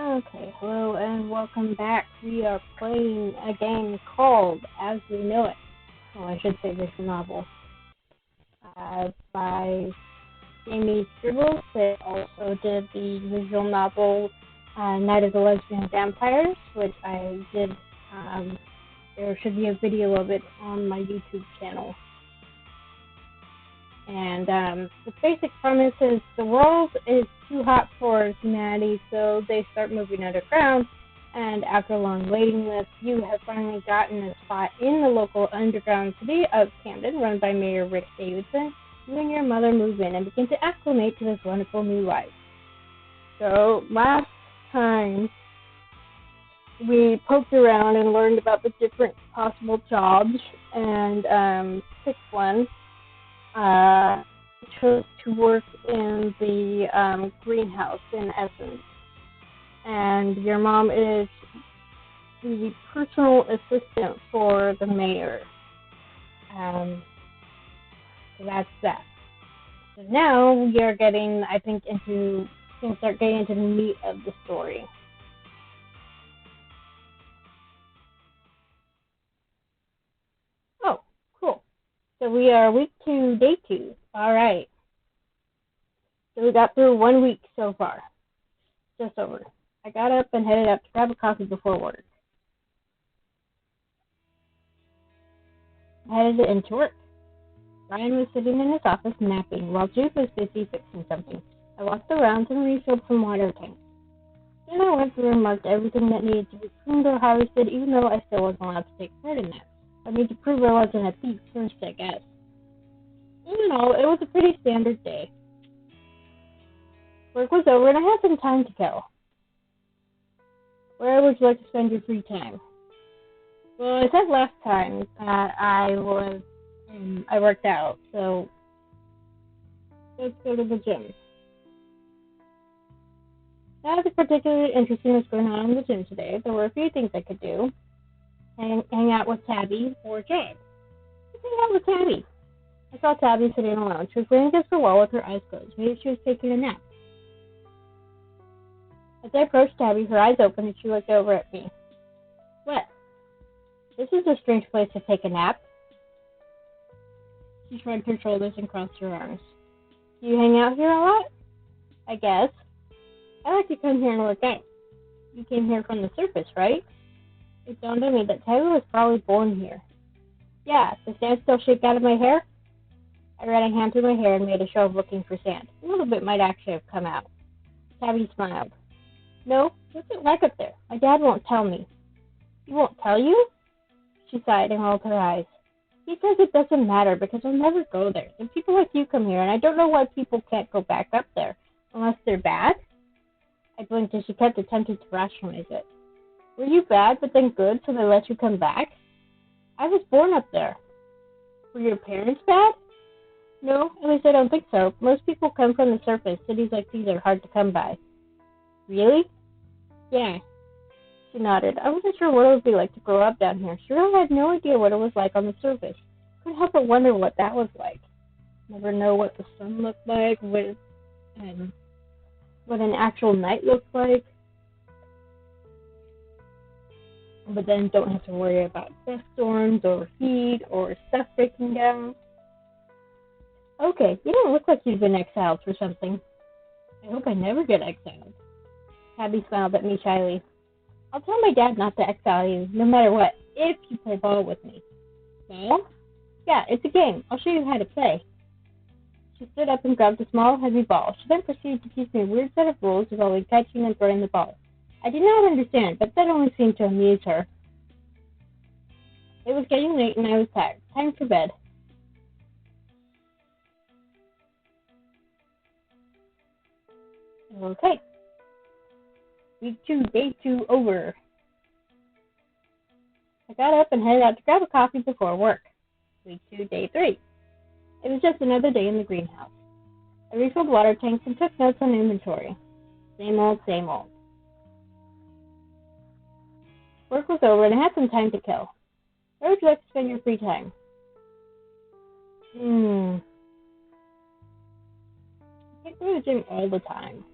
Okay, hello and welcome back. We are playing a game called As We Know It. Well, I should say visual novel. By Jaime Scribbles. They also did the visual novel Night of the Lesbian Vampires, which I did. There should be a video of it on my YouTube channel. And the basic premise is the world is too hot for humanity, so they start moving underground. And after a long waiting list, you have finally gotten a spot in the local underground city of Camden, run by Mayor Rick Davidson. You and your mother move in and begin to acclimate to this wonderful new life. So last time, we poked around and learned about the different possible jobs and picked one. Chose to work in the greenhouse in Essence. And your mom is the personal assistant for the mayor. So that's that. So now we are getting, I think, can start getting into the meat of the story. Oh, cool. So we are week 2, day 2. All right. So we got through 1 week so far. Just over. I got up and headed up to grab a coffee before work. I headed into work. Ryan was sitting in his office napping while Jude was busy fixing something. I walked around and refilled some water tanks. Then I went through and marked everything that needed to be cleaned or harvested, even though I still wasn't allowed to take part in that. I need to prove I wasn't a thief first, I guess. All in all, it was a pretty standard day. Work was over and I had some time to kill. Where would you like to spend your free time? Well, I said last time that I worked out, so let's go to the gym. Nothing particularly interesting was going on in the gym today. There were a few things I could do. Hang out with Tabby or Jay. Let's hang out with Tabby. I saw Tabby sitting alone. She was leaning against the wall with her eyes closed. Maybe she was taking a nap. As I approached Tabby, her eyes opened and she looked over at me. What? This is a strange place to take a nap. She shrugged her shoulders and crossed her arms. Do you hang out here a lot? I guess. I like to come here and work out. You came here from the surface, right? It dawned on me that Tabby was probably born here. Yeah, the sand still shake out of my hair? I ran a hand through my hair and made a show of looking for sand. A little bit might actually have come out. Tabby smiled. No, what's it like up there? My dad won't tell me. He won't tell you? She sighed and rolled her eyes. He says it doesn't matter because I'll never go there. And people like you come here, and I don't know why people can't go back up there. Unless they're bad? I blinked as she kept attempting to rationalize it. Were you bad, but then good, so they let you come back? I was born up there. Were your parents bad? No, at least I don't think so. Most people come from the surface. Cities like these are hard to come by. Really? Yeah. She nodded. I wasn't sure what it would be like to grow up down here. She really had no idea what it was like on the surface. Couldn't help but wonder what that was like. Never know what the sun looked like, what an actual night looked like. But then don't have to worry about dust storms or heat or stuff breaking down. Okay, you don't look like you've been exiled for something. I hope I never get exiled. Tabby smiled at me shyly. I'll tell my dad not to exile you, no matter what, if you play ball with me. Ball? Yeah, it's a game. I'll show you how to play. She stood up and grabbed a small, heavy ball. She then proceeded to teach me a weird set of rules involving catching and throwing the ball. I did not understand, but that only seemed to amuse her. It was getting late and I was tired. Time for bed. Okay. Week 2, day 2 over. I got up and headed out to grab a coffee before work. Week 2, day 3. It was just another day in the greenhouse. I refilled water tanks and took notes on inventory. Same old, same old. Work was over and I had some time to kill. Where would you like to spend your free time? I can't go to the gym all the time.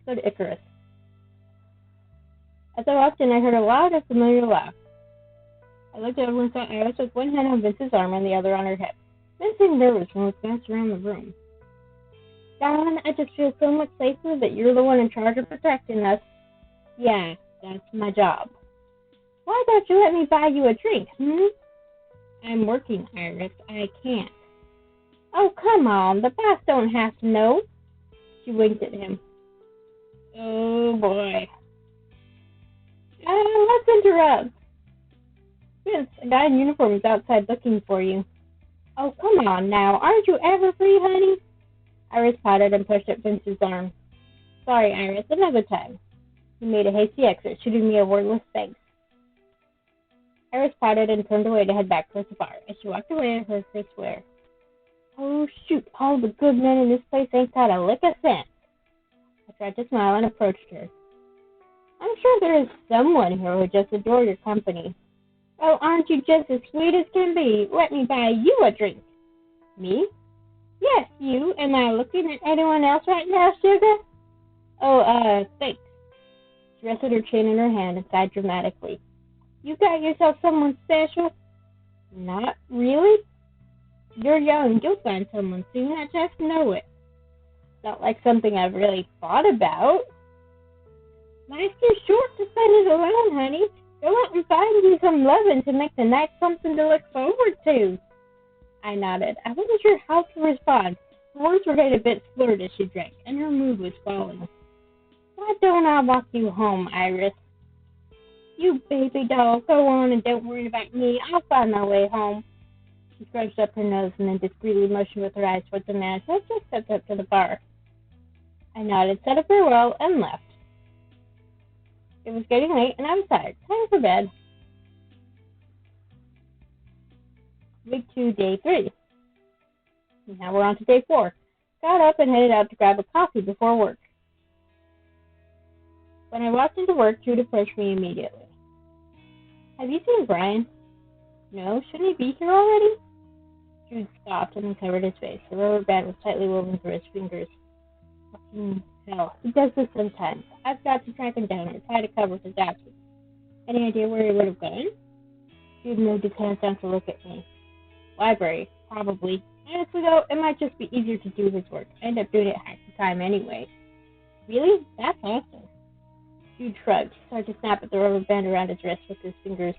Let's go to Icarus. As I walked in, I heard a loud and familiar laugh. I looked over and saw Iris with one hand on Vince's arm and the other on her hip. Vince seemed nervous and looked fast around the room. Don, I just feel so much safer that you're the one in charge of protecting us. Yeah, that's my job. Why don't you let me buy you a drink, I'm working, Iris. I can't. Oh, come on. The boss don't have to know. She winked at him. Oh, boy. Let's interrupt. Vince, a guy in uniform is outside looking for you. Oh, come on now. Aren't you ever free, honey? Iris pouted and pushed at Vince's arm. Sorry, Iris. Another time. He made a hasty exit, shooting me a wordless thanks. Iris pouted and turned away to head back towards the bar. As she walked away, I heard her swear. Oh, shoot. All the good men in this place ain't got a lick of sense. I tried to smile and approached her. I'm sure there is someone here who just adores your company. Oh, aren't you just as sweet as can be? Let me buy you a drink. Me? Yes, you. Am I looking at anyone else right now, sugar? Oh, thanks. She rested her chin in her hand and sighed dramatically. You got yourself someone special? Not really. You're young. You'll find someone soon. I just know it. Not like something I've really thought about. Life's too short to spend it alone, honey. Go out and find you some loving to make the night something to look forward to. I nodded. I wasn't sure how to respond. Her words were getting a bit slurred as she drank, and her mood was falling. Why don't I walk you home, Iris? You baby doll, go on and don't worry about me. I'll find my way home. She scrunched up her nose and then discreetly motioned with her eyes towards the man who had just stepped up to the bar. I nodded, said a farewell, and left. It was getting late, and I was tired. Time for bed. Week 2, day 3. Now we're on to day 4. Got up and headed out to grab a coffee before work. When I walked into work, Jude approached me immediately. Have you seen Brian? No, shouldn't he be here already? Jude scoffed and then covered his face. The rubber band was tightly woven through his fingers. Fucking hell, he does this sometimes. I've got to track him down or try to cover his absence. Any idea where he would have gone? Jude moved his hands down to look at me. Library, probably. Honestly, though, it might just be easier to do his work. I end up doing it half the time anyway. Really? That's awesome. Jude shrugged. He started to snap at the rubber band around his wrist with his fingers.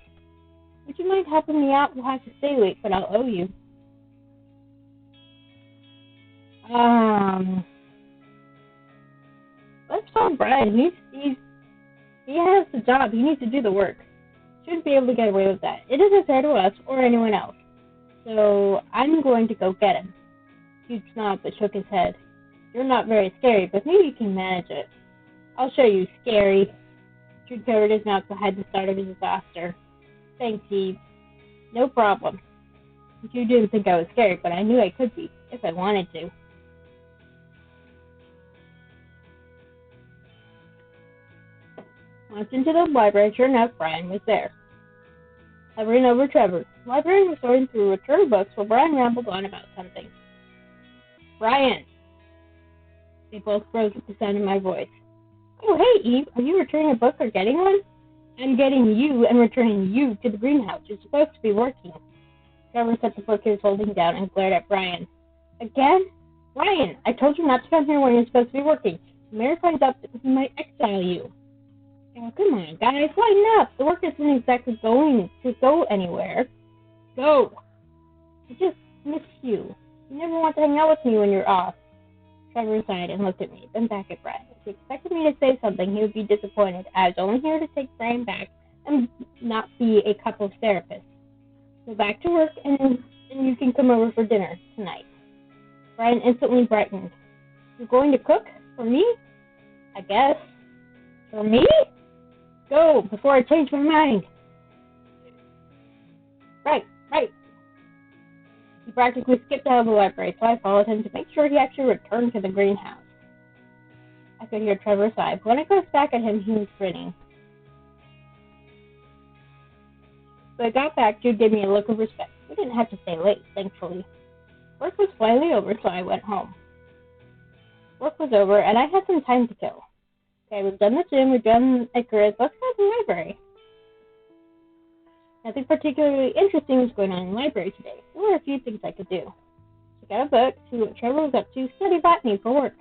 Would you mind helping me out? We'll have to stay late, but I'll owe you. Let's call Brian. He has the job. He needs to do the work. Shouldn't be able to get away with that. It isn't fair to us or anyone else. So I'm going to go get him. Jude smiled but shook his head. You're not very scary, but maybe you can manage it. I'll show you, scary. Jude covered his mouth to hide the start of his exhauster. Thanks, Eve. No problem. Jude didn't think I was scary, but I knew I could be, if I wanted to. Walked into the library. Sure enough, Brian was there. Hovering over Trevor, the librarian was sorting through a return of books while Brian rambled on about something. Brian! They both rose at the sound of my voice. Oh, hey, Eve, are you returning a book or getting one? I'm getting you and returning you to the greenhouse. You're supposed to be working. Trevor set the book he was holding down and glared at Brian. Again? Brian, I told you not to come here when you're supposed to be working. The mayor finds out that he might exile you. Oh, come on, guys, lighten up. The work isn't exactly going to go anywhere. Go. I just miss you. You never want to hang out with me when you're off. Trevor sighed and looked at me, then back at Brian. If he expected me to say something, he would be disappointed. I was only here to take Brian back and not be a couple's therapist. Go back to work, and you can come over for dinner tonight. Brian instantly brightened. You're going to cook? For me? I guess. For me? Go, before I change my mind. Right. He practically skipped out of the library, so I followed him to make sure he actually returned to the greenhouse. I could hear Trevor sigh. When I glanced back at him, he was grinning. When I got back, Jude gave me a look of respect. We didn't have to stay late, thankfully. Work was finally over, so I went home. Work was over, and I had some time to kill. Okay, we've done the gym, we've done Icarus. Let's go to the library. Nothing particularly interesting was going on in the library today. There were a few things I could do. Check out a book, see what Trevor was up to, study botany for work.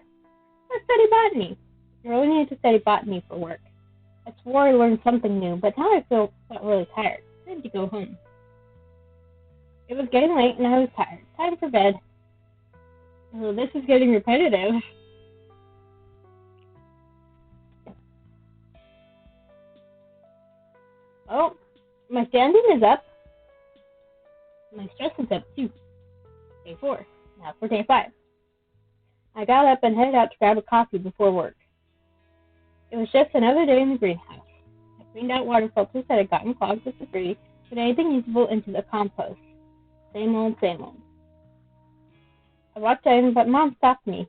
Let's study botany. I really need to study botany for work. I swore I learned something new, but now I felt really tired. I had to go home. It was getting late and I was tired. Time for bed. Oh, this is getting repetitive. Oh, my standing is up. My stress is up too. Day 4. Now for day 5. I got up and headed out to grab a coffee before work. It was just another day in the greenhouse. I cleaned out water filters that had gotten clogged with debris, put anything usable into the compost. Same old, same old. I walked in, but Mom stopped me.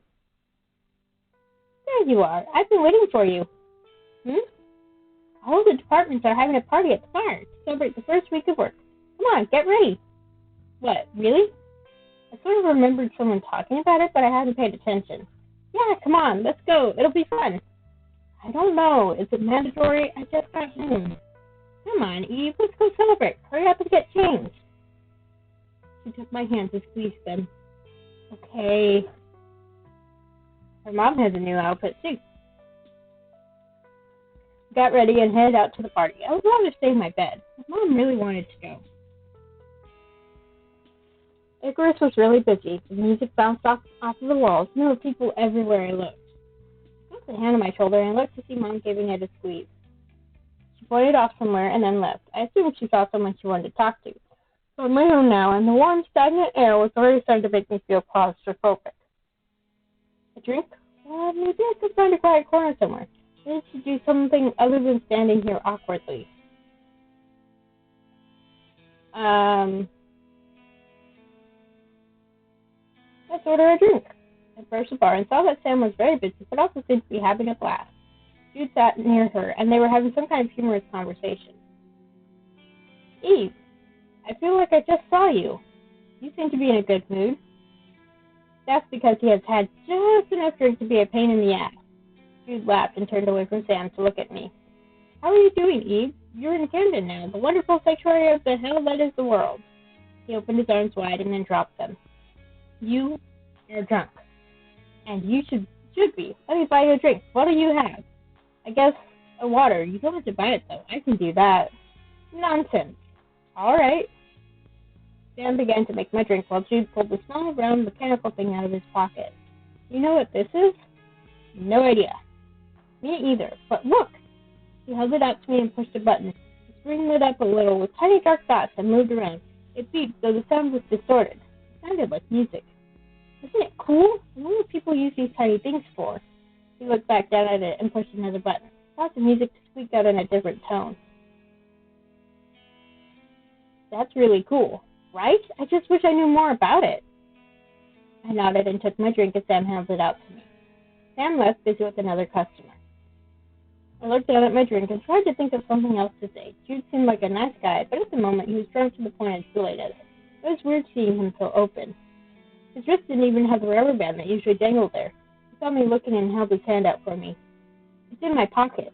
There you are. I've been waiting for you. All of the departments are having a party at the barn to celebrate the first week of work. Come on, get ready. What, really? I sort of remembered someone talking about it, but I hadn't paid attention. Yeah, come on, let's go. It'll be fun. I don't know. Is it mandatory? I just got home. Come on, Eve, let's go celebrate. Hurry up and get changed. She took my hands and squeezed them. Okay. Her mom has a new outfit, too. Got ready and headed out to the party. I would rather stay in my bed. My mom really wanted to go. Icarus was really busy. The music bounced off of the walls, and there were people everywhere I looked. I put a hand on my shoulder and looked to see Mom giving it a squeeze. She pointed off somewhere and then left. I assumed she saw someone she wanted to talk to. So on my own now, and the warm, stagnant air was already starting to make me feel claustrophobic. A drink? Well, maybe I could find a quiet corner somewhere. I need to do something other than standing here awkwardly. Let's order a drink. I approached the bar and saw that Sam was very busy, but also seemed to be having a blast. Jude sat near her, and they were having some kind of humorous conversation. Eve, I feel like I just saw you. You seem to be in a good mood. That's because he has had just enough drink to be a pain in the ass. Jude laughed and turned away from Sam to look at me. How are you doing, Eve? You're in Camden now, the wonderful sanctuary of the hell that is the world. He opened his arms wide and then dropped them. You are drunk. And you should be. Let me buy you a drink. What do you have? I guess a water. You don't have to buy it, though. I can do that. Nonsense. All right. Sam began to make my drink while Jude pulled the small, round, mechanical thing out of his pocket. You know what this is? No idea. Me either. But look! He held it out to me and pushed a button. The screen lit up a little with tiny dark dots and moved around. It beeped, though the sound was distorted. It sounded like music. Isn't it cool? I wonder what people use these tiny things for. He looked back down at it and pushed another button. Caused the music to squeak out in a different tone. That's really cool, right? I just wish I knew more about it. I nodded and took my drink as Sam held it out to me. Sam left, busy with another customer. I looked down at my drink and tried to think of something else to say. Jude seemed like a nice guy, but at the moment he was drunk to the point I delayed it. It was weird seeing him so open. His wrist didn't even have the rubber band that usually dangled there. He saw me looking and held his hand out for me. It's in my pocket.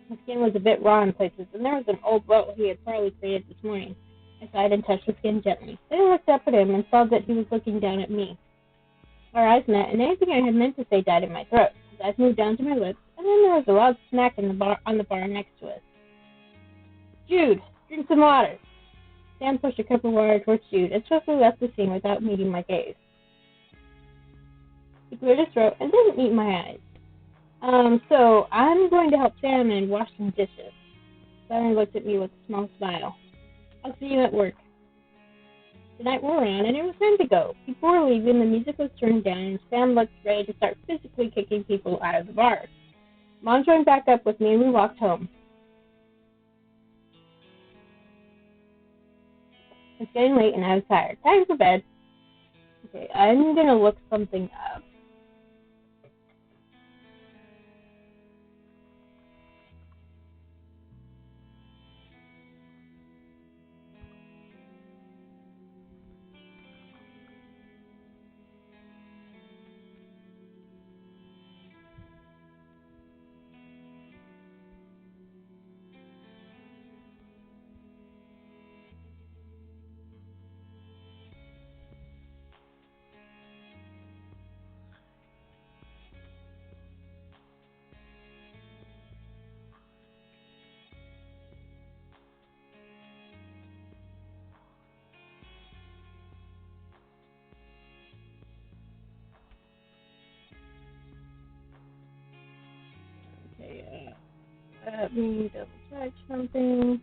My skin was a bit raw in places, and there was an old boat he had probably created this morning. I sighed and touched the skin gently. Then I looked up at him and saw that he was looking down at me. Our eyes met, and anything I had meant to say died in my throat. His eyes moved down to my lips, and then there was a loud smack on the bar next to us. Jude, drink some water. Sam pushed a cup of water towards Jude and swiftly left the scene without meeting my gaze. He cleared his throat and didn't meet my eyes. So I'm going to help Sam and wash some dishes. Sam looked at me with a small smile. I'll see you at work. The night wore on, and it was time to go. Before leaving, the music was turned down, and Sam looked ready to start physically kicking people out of the bar. Mom joined back up with me, and we walked home. It was getting late, and I was tired. Time for bed. Okay, I'm going to look something up. Okay, let me double check something.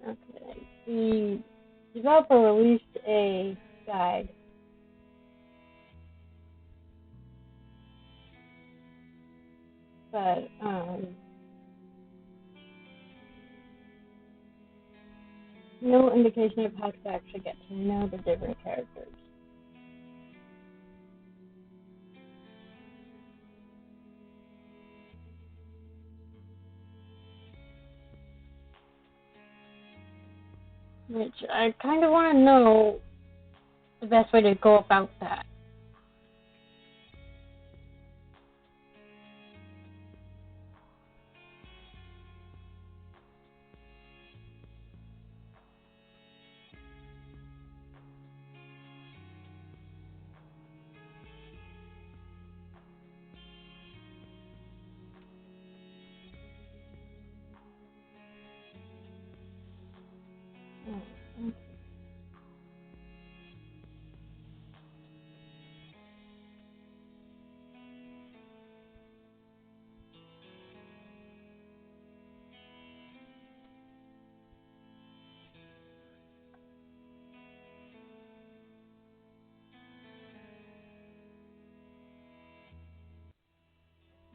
Okay, the developer released a guide. But, no indication of how to actually get to know the different characters. Which I kind of want to know the best way to go about that.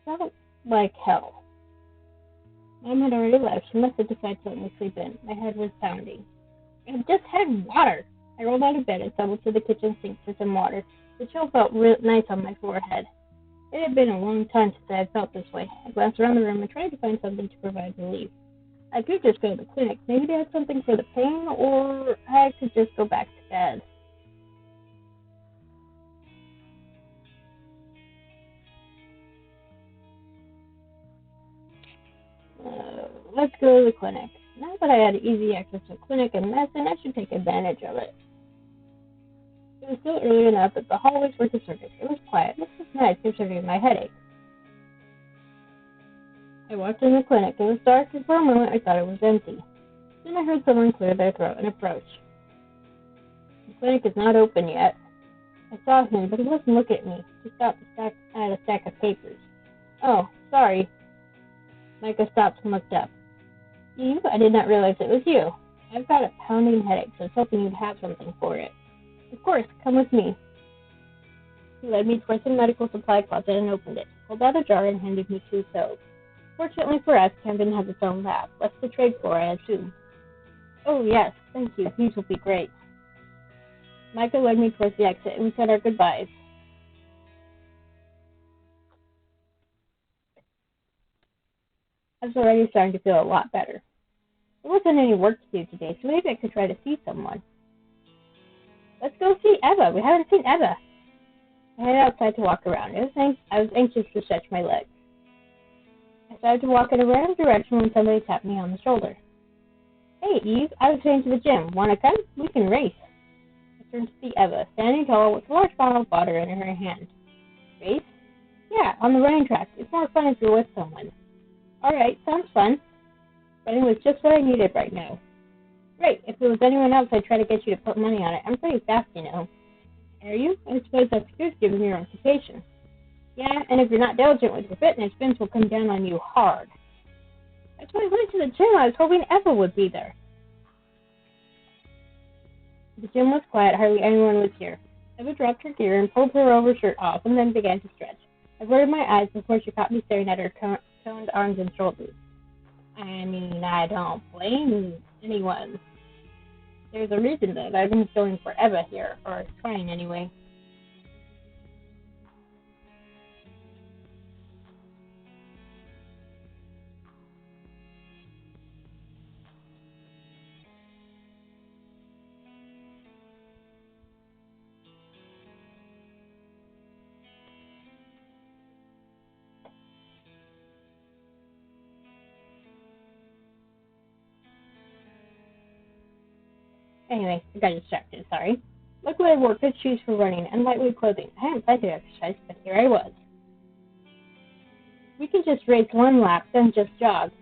Felt like hell. Mom had already left. She must have decided to let me sleep in. My head was pounding. I just had water. I rolled out of bed and stumbled to the kitchen sink for some water. The chill felt real nice on my forehead. It had been a long time since I had felt this way. I glanced around the room and tried to find something to provide relief. I could just go to the clinic. Maybe they had something for the pain, or I could just go back to bed. Let's go to the clinic. Now that I had easy access to a clinic and medicine, I should take advantage of it. It was still early enough that the hallways were deserted. It was quiet. This was nice considering my headache. I walked in the clinic. It was dark, and for a moment I thought it was empty. Then I heard someone clear their throat and approach. The clinic is not open yet. I saw him, but he wasn't looking at me. He stopped at a stack of papers. Oh, sorry. Micah stopped and looked up. You? I did not realize it was you. I've got a pounding headache, so I was hoping you'd have something for it. Of course, come with me. He led me towards the medical supply closet and opened it, pulled out a jar and handed me 2 pills. Fortunately for us, Camden has its own lab. Less to trade for, I assume. Oh, yes, thank you. These will be great. Micah led me towards the exit, and we said our goodbyes. I was already starting to feel a lot better. There wasn't any work to do today, so maybe I could try to see someone. Let's go see Eva. We haven't seen Eva. I headed outside to walk around. I was anxious to stretch my legs. I started to walk in a random direction when somebody tapped me on the shoulder. Hey, Eve, I was heading to the gym. Want to come? We can race. I turned to see Eva, standing tall with a large bottle of water in her hand. Race? Yeah, on the running track. It's more fun if you're with someone. All right, sounds fun. Running was just what I needed right now. Great. If it was anyone else, I'd try to get you to put money on it. I'm pretty fast, you know. Are you? I suppose that's good given your occupation. Yeah, and if you're not diligent with your fitness, Vince will come down on you hard. That's why I went to the gym. I was hoping Eva would be there. The gym was quiet. Hardly anyone was here. Eva dropped her gear and pulled her overshirt off and then began to stretch. I averted my eyes before she caught me staring at her toned arms and shoulders. I mean, I don't blame anyone. There's a reason that I've been feeling for Eva here, or trying anyway. Anyway, I got distracted, sorry. Luckily I wore good shoes for running and lightweight clothing. I hadn't planned to exercise, but here I was. We can just race one lap, then just jog.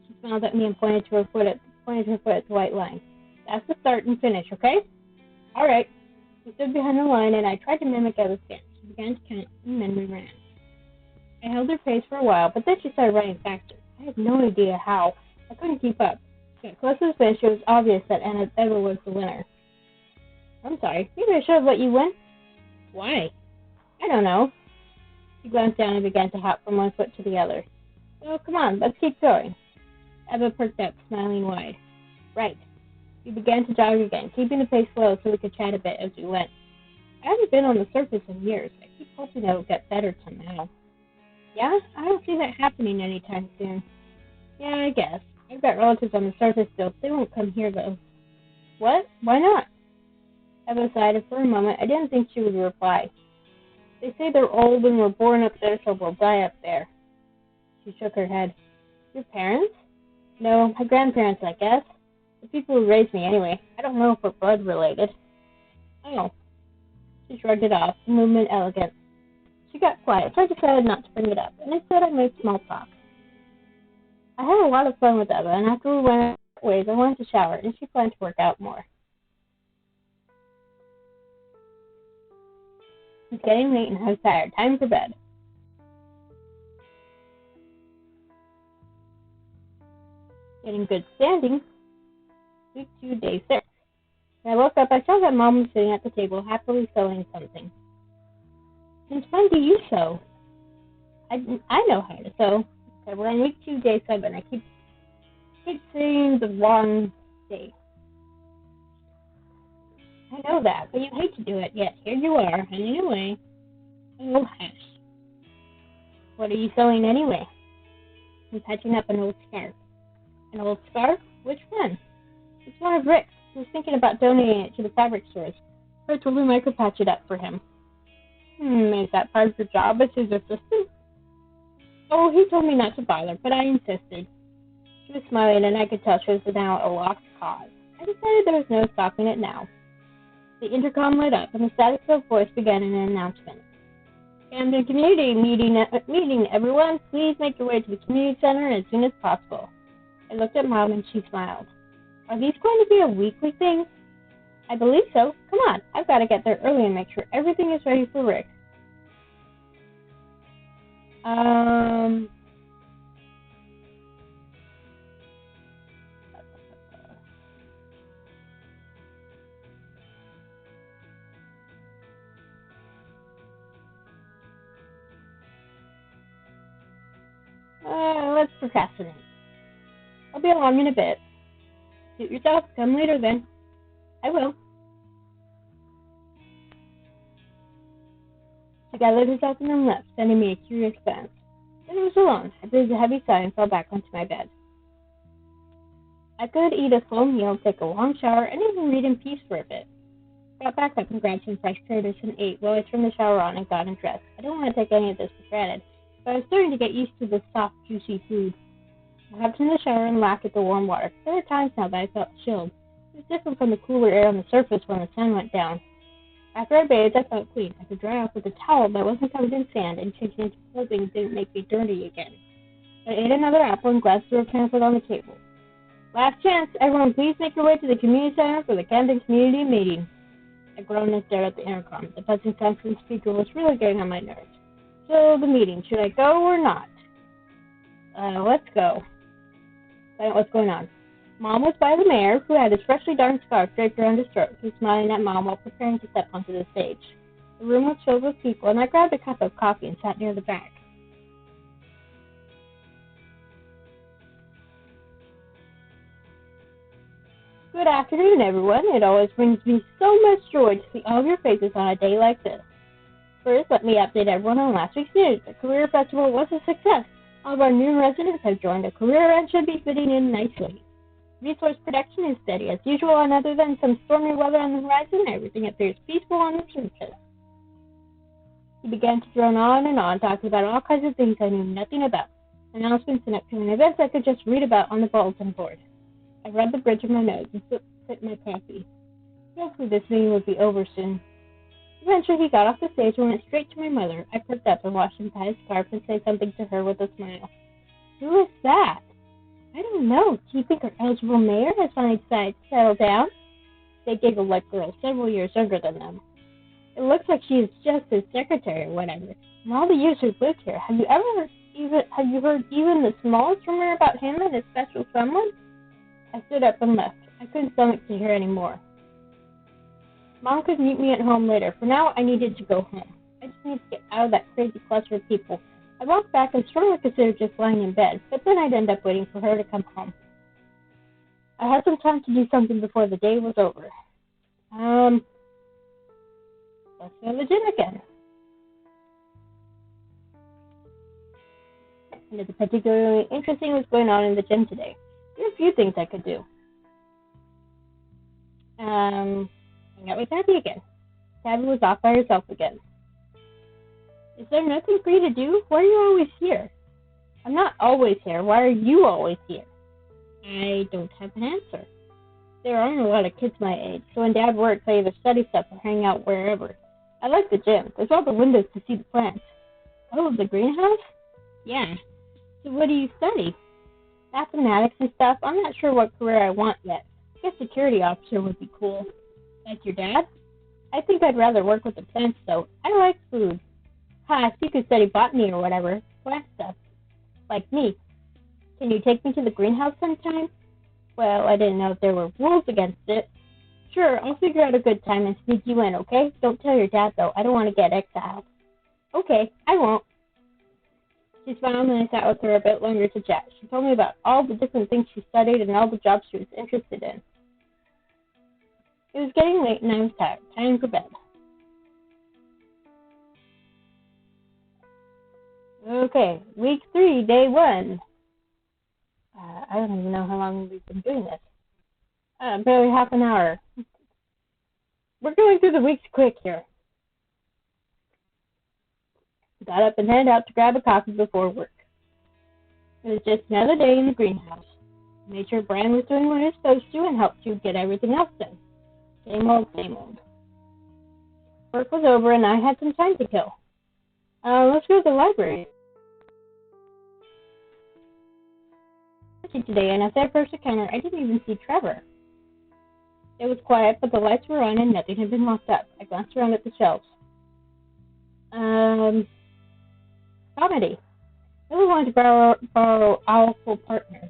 She smiled at me and pointed her foot at the white line. That's the start and finish, okay? All right. We stood behind the line, and I tried to mimic Eva's stance. She began to count, and then we ran. I held her pace for a while, but then she started running faster. I had no idea how. I couldn't keep up. Got close to the finish, it was obvious that Eva was the winner. I'm sorry, maybe I should have let you win? Why? I don't know. She glanced down and began to hop from one foot to the other. Oh, come on, let's keep going. Eva perked up, smiling wide. Right. We began to jog again, keeping the pace slow so we could chat a bit as we went. I haven't been on the surface in years. I keep hoping it'll get better somehow. Yeah? I don't see that happening anytime soon. Yeah, I guess. I've got relatives on the surface still. They won't come here, though. What? Why not? Eva sighed, and for a moment I didn't think she would reply. They say they're old and were born up there, so we'll die up there. She shook her head. Your parents? No, my grandparents, I guess. The people who raised me, anyway. I don't know if we're blood related. Oh. She shrugged it off, the movement elegant. She got quiet, so I decided not to bring it up, and instead I made small talk. I had a lot of fun with Eva, and after we went our ways, I wanted to shower, and she planned to work out more. It's getting late, and I was tired. Time for bed. Getting good standing. Week 2, day 6. When I woke up, I saw that Mom was sitting at the table, happily sewing something. Since when do you sew? I know how to sew. Okay, we're on week 2, day 7. I keep saying the wrong day. I know that, but you hate to do it. Yet here you are, hanging away. Oh, hush. What are you sewing anyway? I'm patching up an old scarf. An old scarf? Which one? It's one of Rick's. I was thinking about donating it to the fabric stores. I told him I could patch it up for him. Is that part of your job as his assistant? Oh, he told me not to bother, but I insisted. She was smiling, and I could tell she was now a lost cause. I decided there was no stopping it now. The intercom lit up, and the static-filled voice began an announcement. Camden Community meeting, everyone. Please make your way to the community center as soon as possible. I looked at Mom, and she smiled. Are these going to be a weekly thing? I believe so. Come on, I've got to get there early and make sure everything is ready for Rick. Let's procrastinate. I'll be along in a bit. Suit yourself. Come later then. I will. She gathered herself and then left, sending me a curious glance. Then I was alone. I breathed a heavy sigh and fell back onto my bed. I could eat a full meal, take a long shower, and even read in peace for a bit. I got back up and grabbed some fresh produce and ate while I turned the shower on and got undressed. I don't want to take any of this for granted, but I was starting to get used to this soft, juicy food. I hopped in the shower and laughed at the warm water. There were times now that I felt chilled. It was different from the cooler air on the surface when the sun went down. After I bathed, I felt clean. I could dry off with a towel that wasn't covered in sand, and changing into clothing didn't make me dirty again. I ate another apple and glanced through a pamphlet on the table. Last chance, everyone please make your way to the community center for the Camden community meeting. I groaned and stared at the intercom. The buzzing sound from the speaker was really getting on my nerves. So, the meeting, should I go or not? Let's go. Find out what's going on. Mom was by the mayor, who had his freshly darned scarf draped around his throat. He was smiling at Mom while preparing to step onto the stage. The room was filled with people, and I grabbed a cup of coffee and sat near the back. Good afternoon, everyone. It always brings me so much joy to see all of your faces on a day like this. First, let me update everyone on last week's news. The Career Festival was a success. All of our new residents have joined a career and should be fitting in nicely. Resource production is steady as usual, and other than some stormy weather on the horizon, everything appears peaceful on the surface. He began to drone on and on, talking about all kinds of things I knew nothing about, announcements and upcoming events I could just read about on the bulletin board. I rubbed the bridge of my nose and sipped my coffee. Hopefully this meeting would be over soon. Eventually he got off the stage and went straight to my mother. I perked up and watched him tie his scarf and say something to her with a smile. Who is that? I don't know. Do you think our eligible mayor has finally decided to settle down? They giggled like girls several years younger than them. It looks like she is just his secretary or whatever. And all the years we've lived here, have you heard even the smallest rumor about him and his special someone? I stood up and left. I couldn't stomach to hear any more. Mom could meet me at home later. For now, I needed to go home. I just needed to get out of that crazy cluster of people. I walked back and strongly considered just lying in bed, but then I'd end up waiting for her to come home. I had some time to do something before the day was over. Let's go to the gym again. Nothing particularly interesting was going on in the gym today. There were a few things I could do. Hang out with Abby again. Abby was off by herself again. Is there nothing for you to do? Why are you always here? I'm not always here. Why are you always here? I don't have an answer. There aren't a lot of kids my age, so when Dad works, I either study stuff or hang out wherever. I like the gym. There's all the windows to see the plants. Oh, the greenhouse? Yeah. So what do you study? Mathematics and stuff. I'm not sure what career I want yet. I guess security officer would be cool. Like your dad? I think I'd rather work with the plants, though. I like food. So you could study botany or whatever. Plant stuff. Like me. Can you take me to the greenhouse sometime? Well, I didn't know if there were rules against it. Sure, I'll figure out a good time and sneak you in, okay? Don't tell your dad, though. I don't want to get exiled. Okay, I won't. She smiled and I sat with her a bit longer to chat. She told me about all the different things she studied and all the jobs she was interested in. It was getting late and I was tired. Time for bed. Okay, week 3, day 1. I don't even know how long we've been doing this. Barely half an hour. We're going through the weeks quick here. Got up and headed out to grab a coffee before work. It was just another day in the greenhouse. Made sure Brian was doing what he was supposed to and helped you get everything else done. Same old, same old. Work was over and I had some time to kill. Let's go to the library. Today, and as I approached the counter, I didn't even see Trevor. It was quiet, but the lights were on and nothing had been locked up. I glanced around at the shelves. Comedy. I really wanted to borrow Owlful Partner.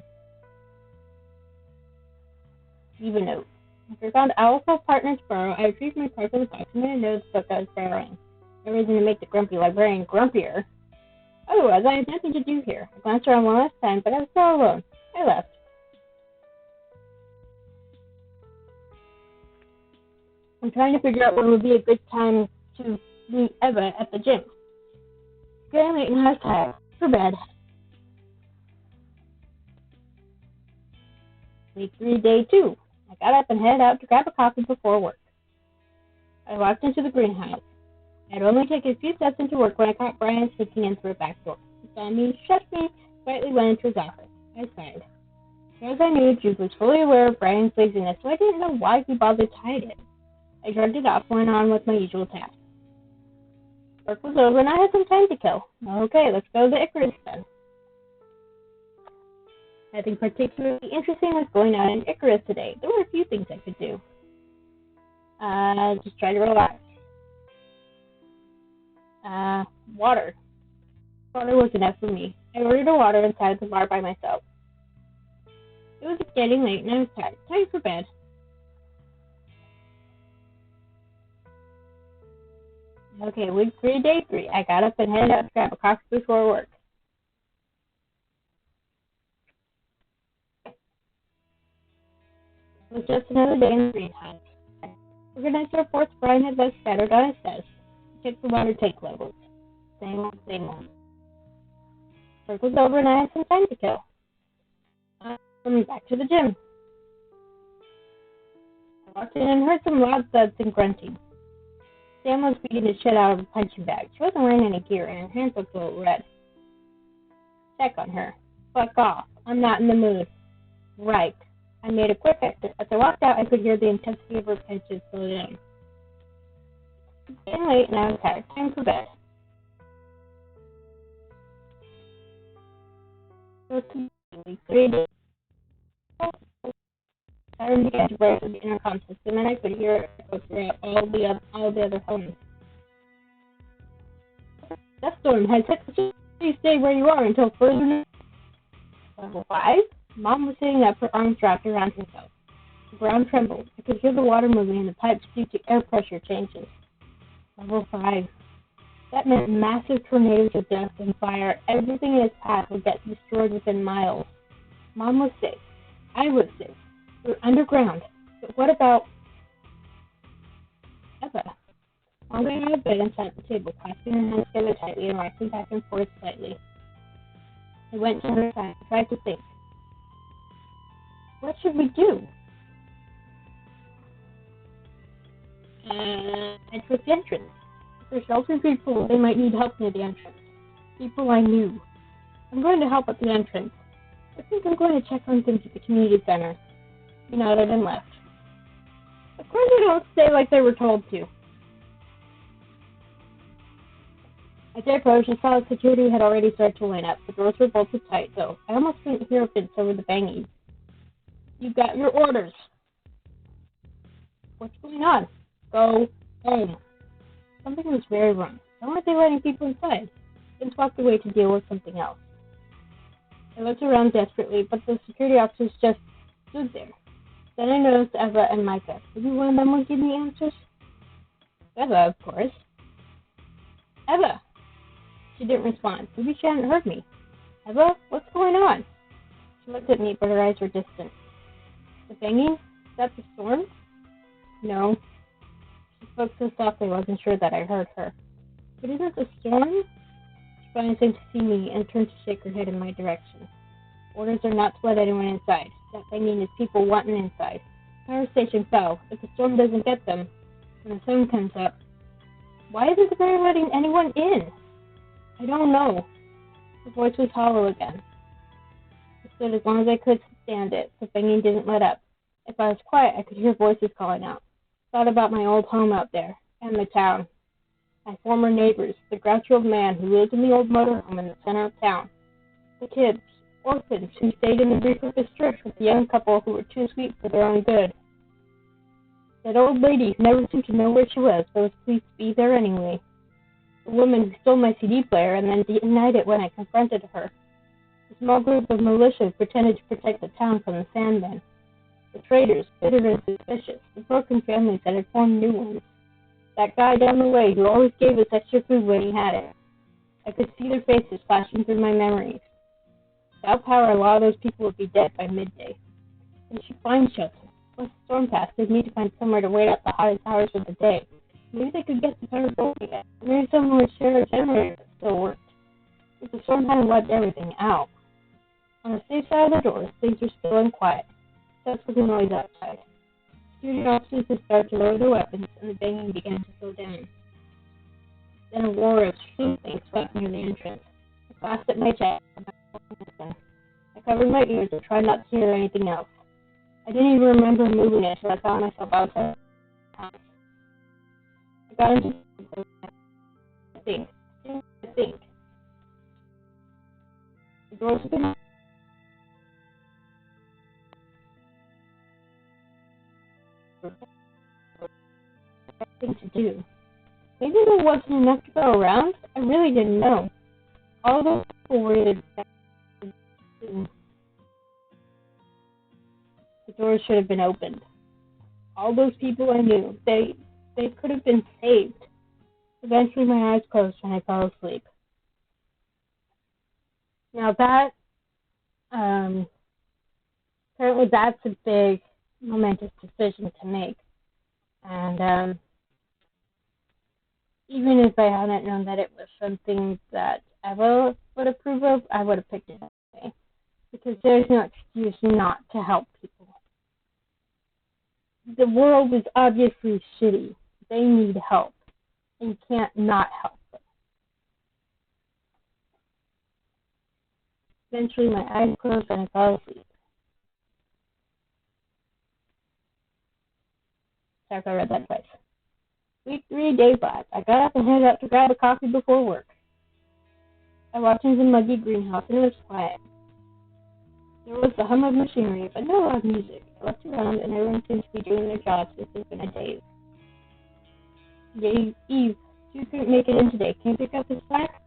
Leave a note. If I found Owlful Partner to borrow, I retrieved my card from the box and made a note of the book I was borrowing. No reason to make the grumpy librarian grumpier. Otherwise, I had nothing to do here. I glanced around one last time, but I was still alone. I left. I'm trying to figure out when would be a good time to meet Eva at the gym. It's getting late and I was tired. For bed. Week 3, day 2. I got up and headed out to grab a coffee before work. I walked into the greenhouse. I had only taken a few steps into work when I caught Brian sneaking in through a back door. He saw me, shushed me, quietly went into his office. I sighed. As I knew, Jude was fully aware of Brian's laziness, so I didn't know why he bothered to hide it. I shrugged it off and went on with my usual task. Work was over and I had some time to kill. Okay, let's go to the Icarus then. Nothing particularly interesting was going on in Icarus today. There were a few things I could do. Just try to relax. Water. Water was enough for me. I ordered a water and sat at the bar by myself. It was getting late and I was tired. Time for bed. Okay, week 3, day 3. I got up and headed out to grab a coffee before work. It was just another day in the greenhouse. Organized our reports Brian had left scattered on his desk. Checked the water tank levels. Same old, same old. Work was over and I had some time to kill. Back to the gym. I walked in and heard some loud thuds and grunting. Sam was beating the shit out of a punching bag. She wasn't wearing any gear and her hands looked a little red. Check on her. Fuck off. I'm not in the mood. Right. I made a quick exit. As I walked out, I could hear the intensity of her punches slow down. It's getting late and I was tired. Time for bed. So week 3 days. Siren began to break the intercom system, and I could hear it echo throughout all the other homes. That storm has hit the city. Please stay where you are until further notice. Level 5? Mom was sitting up, her arms wrapped around herself. The ground trembled. I could hear the water moving in the pipes due to air pressure changes. Level 5. That meant massive tornadoes of dust and fire. Everything in its path would get destroyed within miles. Mom was safe. I was safe. We were underground. But what about Eva? Mom got out of bed and sat at the table, clasping her hands together tightly and rocking back and forth slightly. I went to her side and tried to think. What should we do? I took the entrance. If there's shelter people, they might need help near the entrance. People I knew. I'm going to help at the entrance. I think I'm going to check on things at the community center. He nodded and left. Of course they don't stay like they were told to. As I approached, I saw that security had already started to line up. The doors were bolted tight, though. I almost couldn't hear a fence over the banging. You got your orders. What's going on? Go home. Something was very wrong. Why weren't they letting people inside? Vince walked away to deal with something else. I looked around desperately, but the security officers just stood there. Then I noticed Eva and Micah. Maybe one of them would give me answers? Eva, of course. Eva! She didn't respond. Maybe she hadn't heard me. Eva, what's going on? She looked at me, but her eyes were distant. The banging? Is that the storm? No. She spoke so softly I wasn't sure that I heard her. But isn't the storm? She finally seemed to see me and turned to shake her head in my direction. Orders are not to let anyone inside. That banging is people wanting inside. Power station fell. If the storm doesn't get them, when the sun comes up, why isn't the mayor letting anyone in? I don't know. The voice was hollow again. I stood as long as I could stand it. The banging didn't let up. If I was quiet, I could hear voices calling out. Thought about my old home out there, and the town. My former neighbors, the grouchy old man who lived in the old motorhome in the center of town. The kids, orphans who stayed in the repurposed church with the young couple who were too sweet for their own good. That old lady who never seemed to know where she was, but was pleased to be there anyway. The woman who stole my CD player and then denied it when I confronted her. A small group of militia who pretended to protect the town from the Sandmen. The traitors, bitter and suspicious. The broken families that had formed new ones. That guy down the way who always gave us extra food when he had it. I could see their faces flashing through my memories. Without power, a lot of those people would be dead by midday. They should find shelter. Once the storm passed, they'd need to find somewhere to wait out the hottest hours of the day. Maybe they could get the power going again. Maybe someone would share a generator that still worked. If the storm hadn't wiped everything out. On the safe side of the doors, things were still and quiet. That's what the noise outside. Security officers had started to lower their weapons, and the banging began to slow down. Then a roar of shooting swept near the entrance. I glanced at my chest. I covered my ears and tried not to hear anything else. I didn't even remember moving until I found myself outside the house. I got into I think. The doors opened. Thing to do. Maybe there wasn't enough to go around. I really didn't know. All those people waited. The doors should have been opened. All those people I knew, they could have been saved. Eventually my eyes closed and I fell asleep. Now that, apparently that's a big, momentous decision to make. And even if I hadn't known that it was something that Eva would approve of, I would have picked it anyway. Because there's no excuse not to help people. The world is obviously shitty. They need help. And you can't not help them. Eventually my eyes closed and I fell asleep. Sorry if I read that twice. Week 3, day 5. I got up and headed out to grab a coffee before work. I walked into the muggy greenhouse and it was quiet. There was the hum of machinery, but no loud music. I looked around and everyone seemed to be doing their jobs as if in a daze. Eve, you couldn't make it in today. Can you pick up the slack?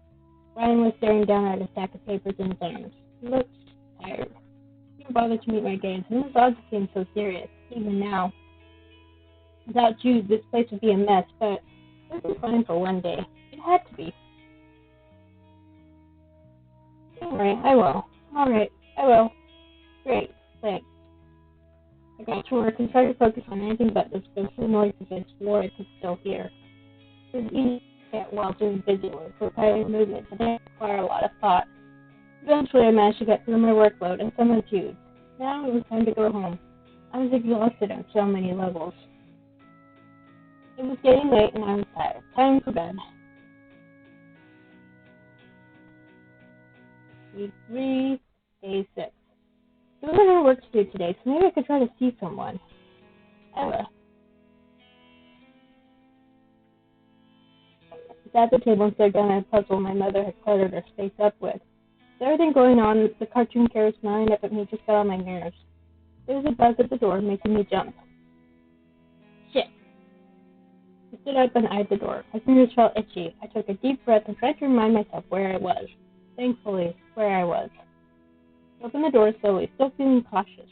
Ryan was staring down at a stack of papers in his arms. He looked tired. He didn't bother to meet my gaze, and his odds seemed so serious, even now. Without Jude, this place would be a mess, but it would be fine for one day. It had to be. Alright, I will. Alright, I will. Great, thanks. I got to work and tried to focus on anything but those ghostly noises I swore I could still hear. It was easy to get while doing busy work, repetitive movements, and didn't require a lot of thought. Eventually, I managed to get through my workload and summoned Jude. Now it was time to go home. I was exhausted on so many levels. It was getting late and I was tired. Time for bed. Week 3, day 6. There was no work to do today, so maybe I could try to see someone. Ella. I sat at the table and stared down at a puzzle my mother had cluttered her space up with. With everything going on, the cartoon character smiling up at me just got on my nerves. There was a buzz at the door, making me jump. Shit. I stood up and eyed the door. My fingers felt itchy. I took a deep breath and tried to remind myself where I was. Thankfully, where I was. I opened the door slowly, still feeling cautious.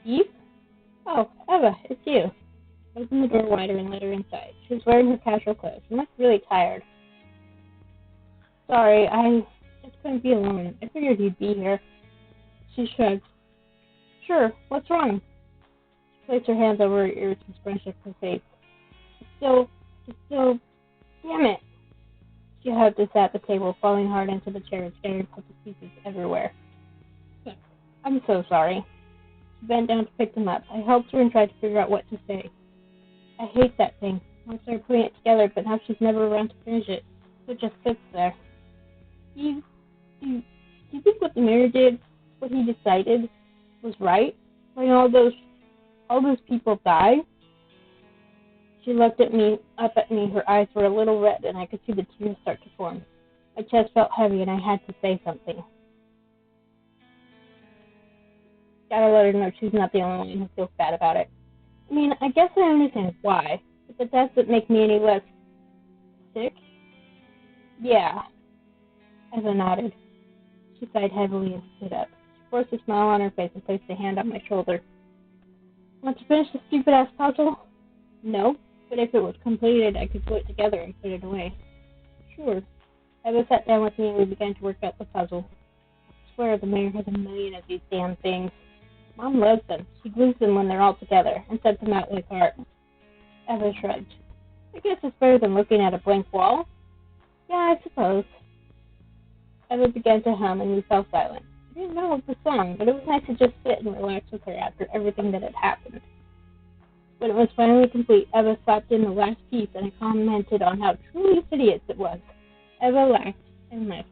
Eve? Oh, Eva, it's you. I opened the door wider and let her inside. She was wearing her casual clothes. She must be really tired. Sorry, I just couldn't be alone. I figured you'd be here. She shrugged. Sure, what's wrong? She placed her hands over her ears and scrunched up her face. Still, damn it. She hugged us at the table, falling hard into the chair and scattering puzzle pieces everywhere. I'm so sorry. She bent down to pick them up. I helped her and tried to figure out what to say. I hate that thing. I started putting it together, but now she's never around to finish it, so it just sits there. Do you think what the mayor did, what he decided, was right? Letting all those people die? She looked up at me. Her eyes were a little red, and I could see the tears start to form. My chest felt heavy, and I had to say something. Gotta let her know she's not the only one who feels bad about it. I mean, I guess I understand why, but that doesn't make me any less sick. Yeah. Eva nodded. She sighed heavily and stood up. She forced a smile on her face and placed a hand on my shoulder. Want to finish the stupid-ass puzzle? No, but if it was completed, I could put it together and put it away. Sure. Eva sat down with me and we began to work out the puzzle. I swear the mayor has a million of these damn things. Mom loves them. She glues them when they're all together and sets them out like art. Eva shrugged. I guess it's better than looking at a blank wall. Yeah, I suppose. Eva began to hum and we fell silent. I didn't know the song, but it was nice to just sit and relax with her after everything that had happened. When it was finally complete, Eva slapped in the last piece and I commented on how truly hideous it was. Eva laughed and left.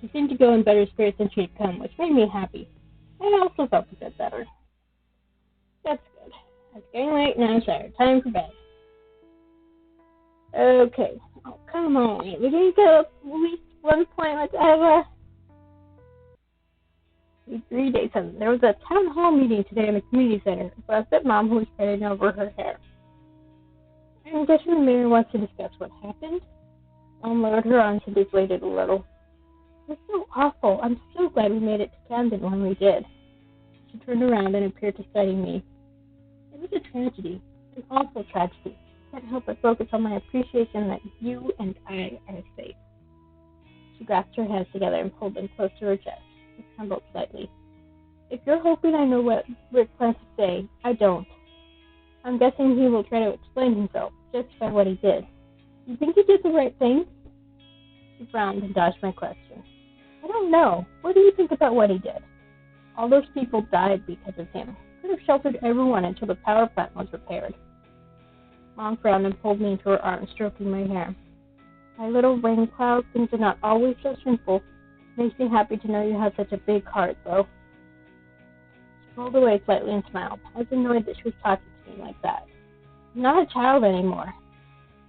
She seemed to go in better spirits than she had come, which made me happy. I also felt a bit better. That's good. It's getting late and I'm tired. Time for bed. Okay. Oh, come on. We didn't get up at least one point with Eva. 3 days in. There was a town hall meeting today in the community center. It was that Mom who was spreading over her hair. I'm guessing the mayor wants to discuss what happened. Mom lowered her arms and deflated a little. It was so awful. I'm so glad we made it to Camden when we did. She turned around and appeared to study me. It was a tragedy, an awful tragedy. I can't help but focus on my appreciation that you and I are safe. She grasped her hands together and pulled them close to her chest. It trembled slightly. If you're hoping I know what Rick plans to say, I don't. I'm guessing he will try to explain himself, justify what he did. You think he did the right thing? She frowned and dodged my question. I don't know. What do you think about what he did? All those people died because of him. Could have sheltered everyone until the power plant was repaired. Mom frowned and pulled me into her arms, stroking my hair. My little rain cloud, things are not always so simple. Makes me happy to know you have such a big heart, though. She rolled away slightly and smiled. I was annoyed that she was talking to me like that. I'm not a child anymore.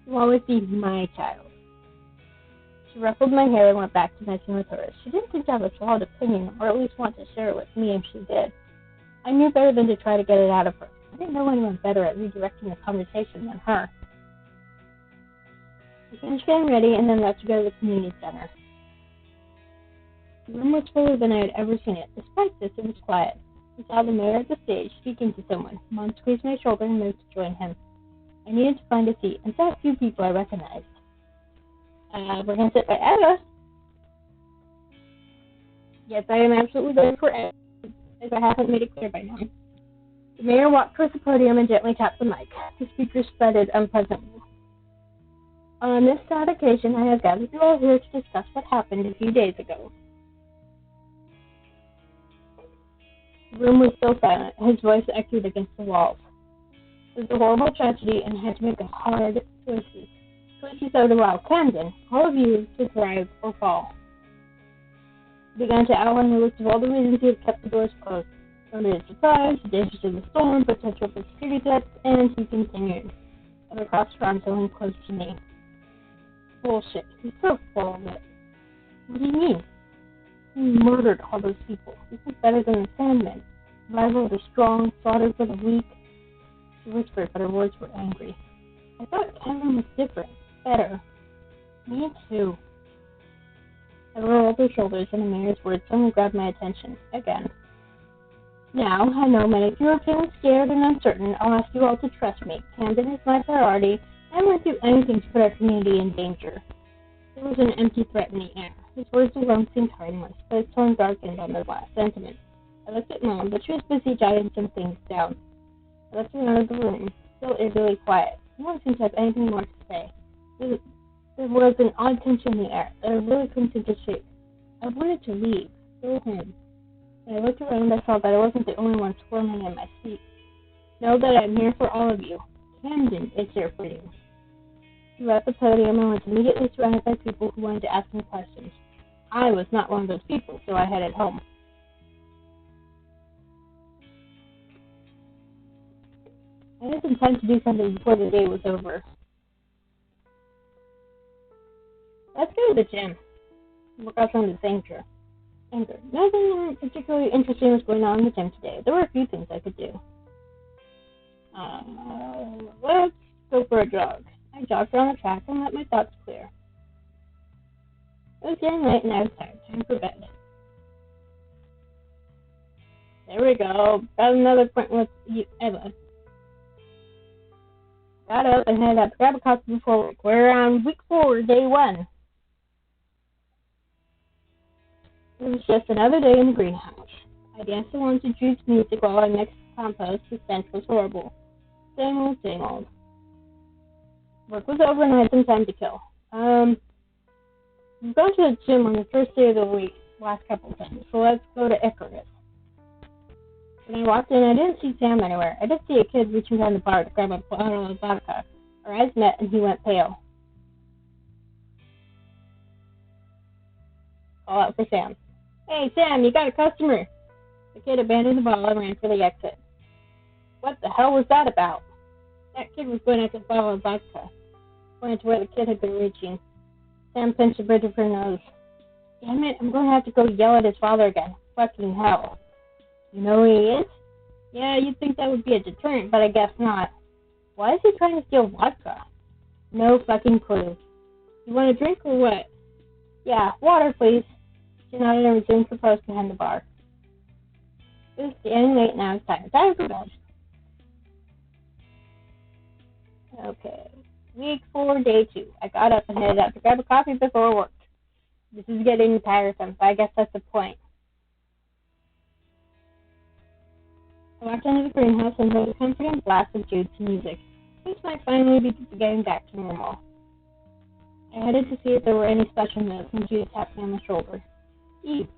You'll always be my child. She ruffled my hair and went back to messing with hers. She didn't seem to have a solid opinion, or at least want to share it with me if she did. I knew better than to try to get it out of her. I didn't know anyone better at redirecting the conversation than her. I finished getting ready and then left to go to the community center. The room was fuller than I had ever seen it. Despite this, it was quiet. I saw the mayor at the stage, speaking to someone. Mom squeezed my shoulder and moved to join him. I needed to find a seat, and saw a few people I recognized. We're going to sit by Eva. Yes, I am absolutely going for Eva, if I haven't made it clear by now. The mayor walked towards the podium and gently tapped the mic. The speaker spreaded unpleasantly. On this sad occasion, I have gathered you all here to discuss what happened a few days ago. The room was still silent. His voice echoed against the walls. It was a horrible tragedy, and I had to make hard choices. Choices that would allow Camden, all of you, to thrive or fall. He began to outline the list of all the reasons he had kept the doors closed. Limited supplies, the dangers of the storm, potential for security threats, and he continued. Other crossed her arms and close to me. Bullshit. He's so full of it. What do you mean? He murdered all those people. This is better than the Sandman. Survival of the strong, slaughter for the weak. She whispered, but her words were angry. I thought Camden was different. Better. Me too. I rolled her shoulders, and the mayor's words suddenly grabbed my attention. Again. Now, I know many of you are feeling scared and uncertain. I'll ask you all to trust me. Camden is my priority. I won't do anything to put our community in danger. There was an empty threat in the air. His words alone seemed harmless, but his tone darkened on the last sentiment. I looked at Mom, but she was busy jotting some things down. I left her out of the room, still eerily quiet. No one seemed to have anything more to say. There was an odd tension in the air that I really couldn't seem to shake. I wanted to leave, go home. When I looked around, I saw that I wasn't the only one squirming in my seat. Know that I'm here for all of you. Camden is here for you. She left the podium and was immediately surrounded by people who wanted to ask me questions. I was not one of those people, so I headed home. I had some time to do something before the day was over. Let's go to the gym. Work out some of the anger. Nothing particularly interesting was going on in the gym today. There were a few things I could do. Let's go for a jog. I jogged around the track and let my thoughts clear. It was getting late and I was tired. Time for bed. There we go. Got another appointment with Eva. Got up and headed up to grab a coffee before work. We're on week 4, day 1. It was just another day in the greenhouse. I danced along to Jude's music while I mixed compost. The stench was horrible. Same old, same old. Work was over and I had some time to kill. We've gone to the gym on the first day of the week, last couple of times, so let's go to Icarus. When I walked in, I didn't see Sam anywhere. I did see a kid reaching down the bar to grab a bottle of vodka. Our eyes met and he went pale. call out for Sam. Hey, Sam, you got a customer. The kid abandoned the bottle and ran for the exit. What the hell was that about? That kid was going after the bottle of vodka. Pointed to where the kid had been reaching. Sam pinched the bridge of her nose. Damn it, I'm going to have to go yell at his father again. Fucking hell. You know who he is? Yeah, you'd think that would be a deterrent, but I guess not. Why is he trying to steal vodka? No fucking clue. You want a drink or what? Yeah, water, please. She nodded and resumed her post behind the bar. It was getting late now. It's time for bed. Okay. Week 4, day 2. I got up and headed out to grab a coffee before work. This is getting tiresome, but I guess that's the point. I walked into the greenhouse and heard a comforting blast of Jude's music. Things might finally be getting back to normal. I headed to see if there were any special notes, and Jude tapped me on the shoulder. Eve.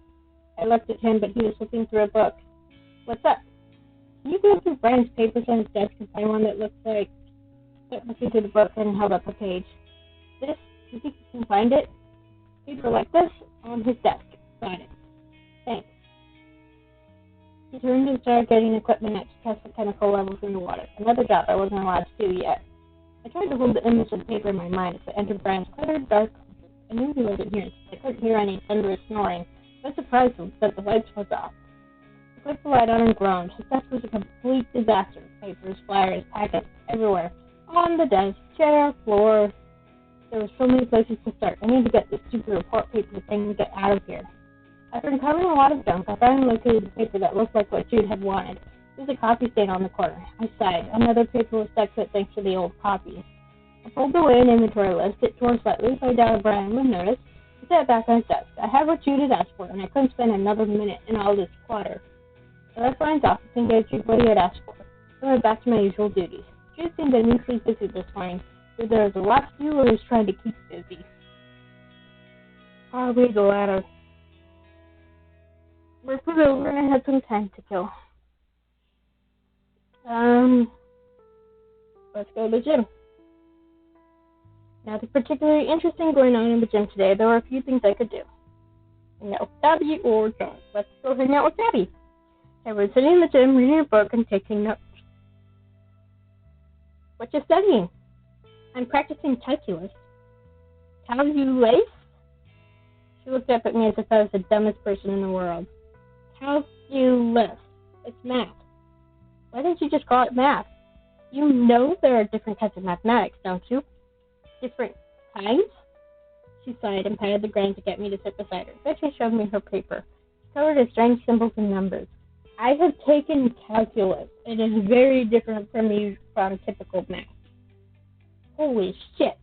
I looked at him, but he was looking through a book. What's up? Can you go through Brian's papers on his desk and find one that looks like... I looking through the book and held up a page. This? You think you can find it? Paper like this? On his desk. Got it. Thanks. He turned and started getting equipment out to test the chemical levels in the water. Another job I wasn't allowed to do yet. I tried to hold the image of the paper in my mind as I entered Brian's cluttered, dark office. I knew he wasn't here, so I couldn't hear any thunderous snoring. I was surprised that the lights was off. I flicked the light on and groaned. His desk was a complete disaster. Papers, flyers, packets, everywhere. On the desk, chair, floor. There were so many places to start. I need to get this stupid report paper thing and get out of here. After uncovering a lot of junk, I finally located the paper that looked like what Jude had wanted. There was a coffee stain on the corner. I sighed. Another paper was stuck to it thanks to the old copy. I pulled away an inventory list. It tore slightly, so I doubted Brian would notice. He sat back on his desk. I had what Jude had asked for, and I couldn't spend another minute in all this clutter. I left Brian's office and gave Jude what he had asked for. I went back to my usual duties. Jude seemed unusually busy this morning. Either there was a lot to do or he was trying to keep busy. I'll read the latter. Work was over and I had some time to kill. Let's go to the gym. Nothing particularly interesting going on in the gym today. There were a few things I could do. No, Gabby or John. Let's go hang out with Gabby. I was sitting in the gym reading a book and taking notes. What you studying? I'm practicing calculus. Calculus? She looked up at me as if I was the dumbest person in the world. Calculus. It's math. Why didn't you just call it math? You know there are different types of mathematics, don't you? Different kinds? She sighed and patted the ground to get me to sit beside her. Then she showed me her paper. It's covered in strange symbols and numbers. I have taken calculus. It is very different from typical math. Holy shit.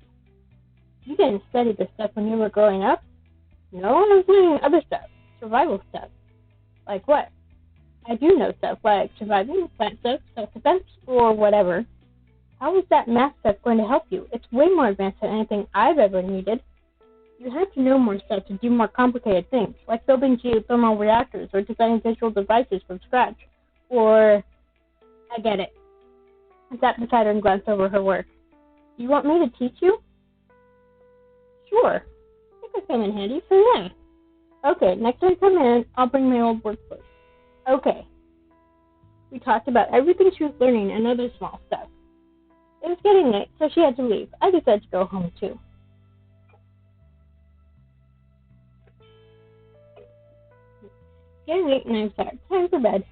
You didn't study this stuff when you were growing up? No, I was learning other stuff. Survival stuff. Like what? I do know stuff like surviving, plant stuff, self-defense, or whatever. How is that math stuff going to help you? It's way more advanced than anything I've ever needed. You have to know more stuff to do more complicated things, like building geothermal reactors or designing visual devices from scratch. Or... I get it. I sat beside her and glanced over her work. You want me to teach you? Sure. It could come in handy, so yeah. Okay, next time I come in, I'll bring my old workbook. Okay. We talked about everything she was learning and other small stuff. It was getting late, so she had to leave. I decided to go home, too. Getting late and I'm tired. Time for bed.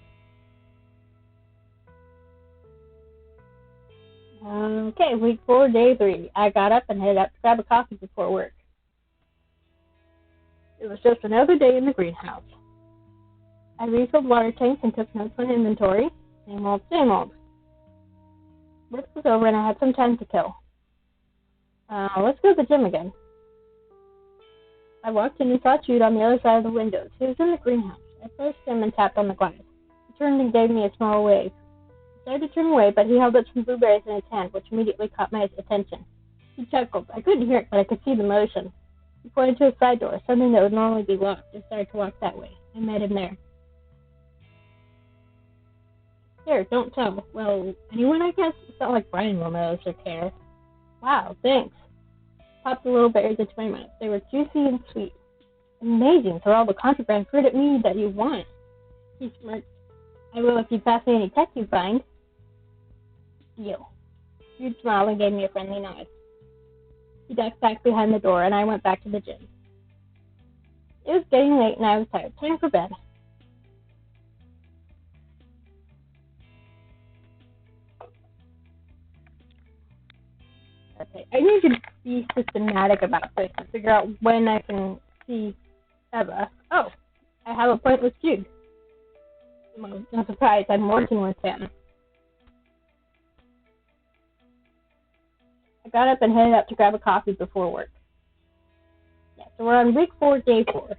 Okay, week 4, day 3. I got up and headed out to grab a coffee before work. It was just another day in the greenhouse. I refilled water tanks and took notes on inventory. Same old, same old. Work was over and I had some time to kill. Let's go to the gym again. I walked in and saw Jude on the other side of the windows. He was in the greenhouse. I pushed him and tapped on the glass. He turned and gave me a small wave. I started to turn away, but he held up some blueberries in his hand, which immediately caught my attention. He chuckled. I couldn't hear it, but I could see the motion. He pointed to a side door, something that would normally be locked. I started to walk that way. I met him there. Here, don't tell. Well, anyone, I guess? It's not like Brian will notice or care. Wow, thanks. Popped the little berries into my mouth. They were juicy and sweet. Amazing, so all the contraband fruit at me that you want. He smirked. I will if you pass me any tech you find. Deal. Jude smiled and gave me a friendly nod. He ducked back behind the door, and I went back to the gym. It was getting late, and I was tired. Time for bed. Okay, I need to be systematic about this and figure out when I can see Eva. Oh, I have a point with Jude. Well, no surprise, I'm working with him. I got up and headed out to grab a coffee before work. Yeah, so we're on week 4, day 4.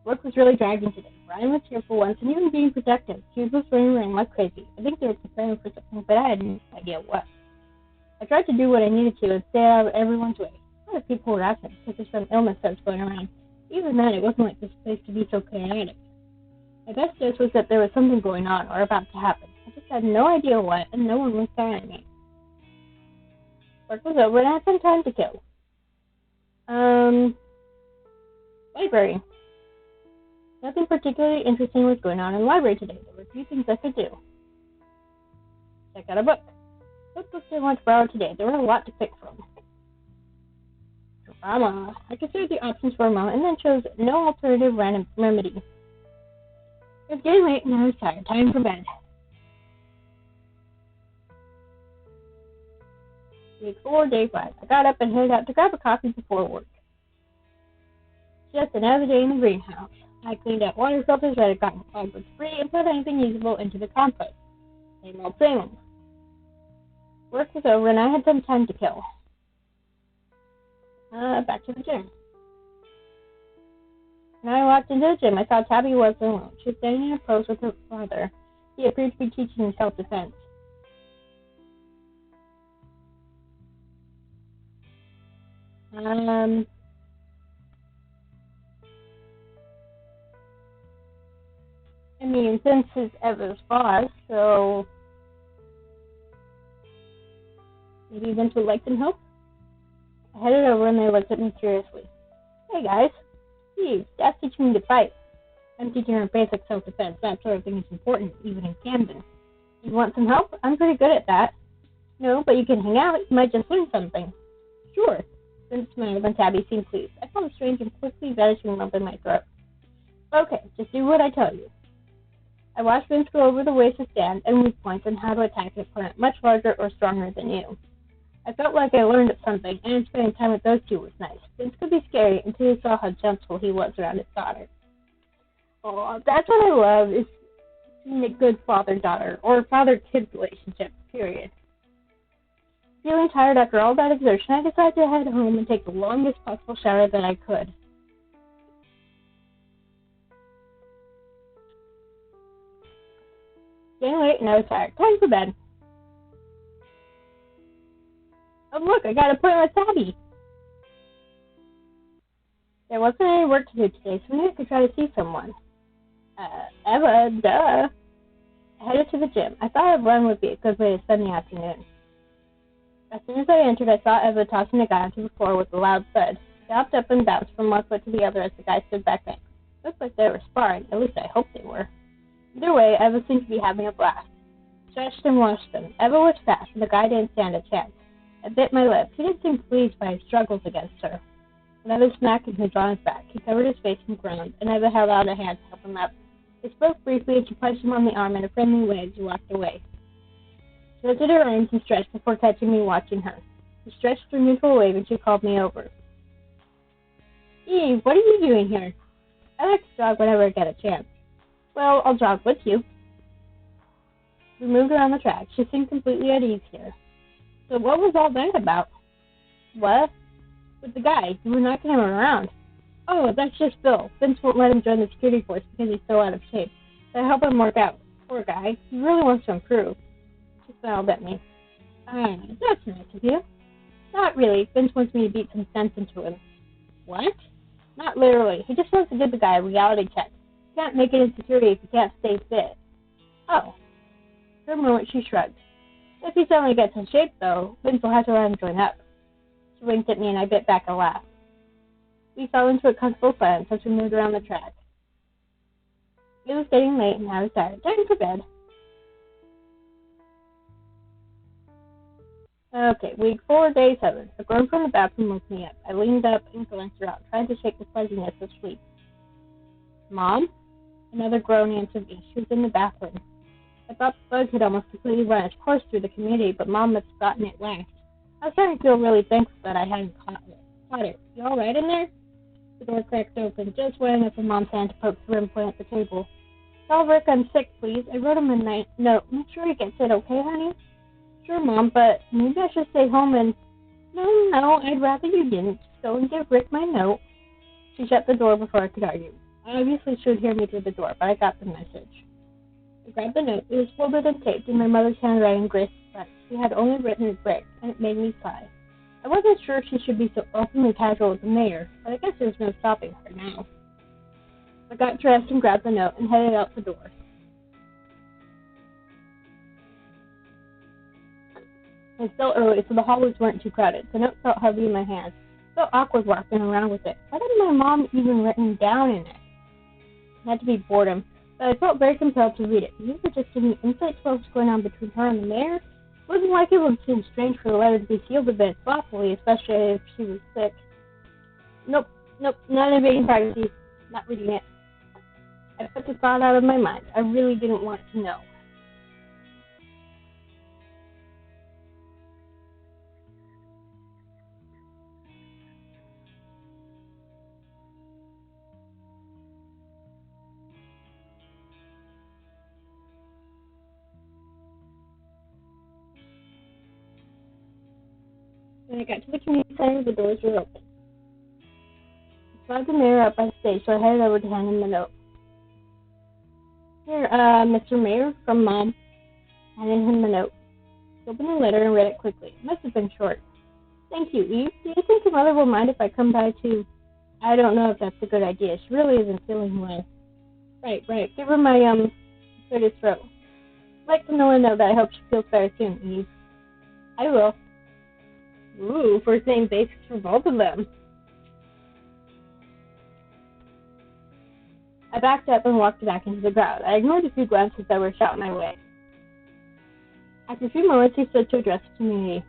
Work was really dragging today. Ryan was here for once and even being productive. Jude was running around like crazy. I think they were preparing for something, but I had no idea what. I tried to do what I needed to and stay out of everyone's way. A lot of people were asking because there's some illness that was going around. Even then, it wasn't like this place to be so chaotic. My best guess was that there was something going on or about to happen. I just had no idea what, and no one was telling me. Work was over and I had some time to kill. Library. Nothing particularly interesting was going on in the library today. There were a few things I could do. Check out a book. What books did I want to borrow today? There were a lot to pick from. Drama. I considered the options for a moment and then chose no alternative random remedy. It was getting late and I was tired. Time for bed. Week 4, day 5. I got up and headed out to grab a coffee before work. Just another day in the greenhouse. I cleaned out water filters that had gotten clogged with debris and put anything usable into the compost. Same old thing. Work was over and I had some time to kill. Back to the gym. When I walked into the gym, I saw Tabby was alone. She was standing in a pose with her father. He appeared to be teaching him self-defense. I mean, since he's Eva's boss, so maybe Vince would like some help? I headed over and they looked at me curiously. Hey guys, Steve, Dad's teaching me to fight. I'm teaching her basic self-defense. That sort of thing is important, even in Camden. You want some help? I'm pretty good at that. No, but you can hang out. You might just learn something. Sure. Vince smiled and Tabby seemed pleased. I felt a strange and quickly vanishing lump in my throat. Okay, just do what I tell you. I watched Vince go over the ways to stand and weak points and how to attack an opponent much larger or stronger than you. I felt like I learned something, and spending time with those two was nice. Vince could be scary until he saw how gentle he was around his daughter. Oh, that's what I love, is seeing a good father-daughter, or father-kid relationship, period. Feeling tired after all that exertion, I decided to head home and take the longest possible shower that I could. Getting late and I was tired. Time for bed. Oh look, I got an appointment with Tabby. There wasn't any work to do today, so maybe I could try to see someone. Eva, duh. I headed to the gym. I thought a run would be a good way to spend the afternoon. As soon as I entered, I saw Eva tossing a guy onto the floor with a loud thud. He hopped up and bounced from one foot to the other as the guy stood back next. Looked like they were sparring. At least I hoped they were. Either way, Eva seemed to be having a blast. Stretched and washed them. Eva was fast, and the guy didn't stand a chance. I bit my lip. He didn't seem pleased by his struggles against her. Another smack and he drawn his back. He covered his face and groaned, and Eva held out a hand to help him up. They spoke briefly, and she punched him on the arm in a friendly way as he walked away. She lifted her arms and stretched before catching me watching her. She stretched her neutral wave, and she called me over. Eve, what are you doing here? I like to jog whenever I get a chance. Well, I'll jog with you. We moved around the track. She seemed completely at ease here. So what was all that about? What? With the guy. You were knocking him around. Oh, that's just Phil. Vince won't let him join the security force because he's so out of shape. So I help him work out. Poor guy. He really wants to improve. She smiled at me. That's nice of you. Not really. Vince wants me to beat some sense into him. What? Not literally. He just wants to give the guy a reality check. You can't make it in security if you can't stay fit. Oh. For a moment, she shrugged. If he suddenly gets in shape, though, Vince will have to let him join up. She winked at me and I bit back a laugh. We fell into a comfortable silence as we moved around the track. It was getting late and I was tired. Time for bed. Okay, week 4, day 7. A groan from the bathroom woke me up. I leaned up and glanced around, trying to shake the fuzziness of sleep. Mom? Another groan answered me. She was in the bathroom. I thought the bug had almost completely run its course through the community, but Mom had gotten it last. I was starting to feel really thankful that I hadn't caught it. You all right in there? The door cracked open, just wide enough for Mom's hand to poke through and point at the table. Tell Rick I'm sick, please. I wrote him a note. Make sure he gets it, okay, honey? Sure, Mom, but maybe I should stay home and... No, I'd rather you didn't. Just go and give Rick my note. She shut the door before I could argue. Obviously, she would hear me through the door, but I got the message. I grabbed the note. It was folded and taped in my mother's handwriting, graced front. She had only written Rick, and it made me sigh. I wasn't sure she should be so openly casual with the mayor, but I guess there was no stopping her now. I got dressed and grabbed the note and headed out the door. It was still early, so the hallways weren't too crowded. The note felt heavy in my hands. It felt awkward walking around with it. What had my mom even written down in it? It had to be boredom, but I felt very compelled to read it. These were just giving insight to what was going on between her and the mayor. It wasn't like it would seem strange for the letter to be sealed a bit thoughtfully, especially if she was sick. Nope, not invading privacy. Not reading it. I put the thought out of my mind. I really didn't want to know. When I got to the community center, the doors were open. I saw the mayor up on stage, so I headed over to hand him the note. Here, Mr. Mayor, from Mom. I handed him the note. He opened the letter and read it quickly. It must have been short. Thank you, Eve. Do you think your mother will mind if I come by to... I don't know if that's a good idea. She really isn't feeling well. Right. Give her my, cleared his throat. I'd like to know that I hope she feels better soon, Eve. I will. Ooh, first name basis for both of them. I backed up and walked back into the crowd. I ignored a few glances that were shot my way. After a few moments, he stood to address the community.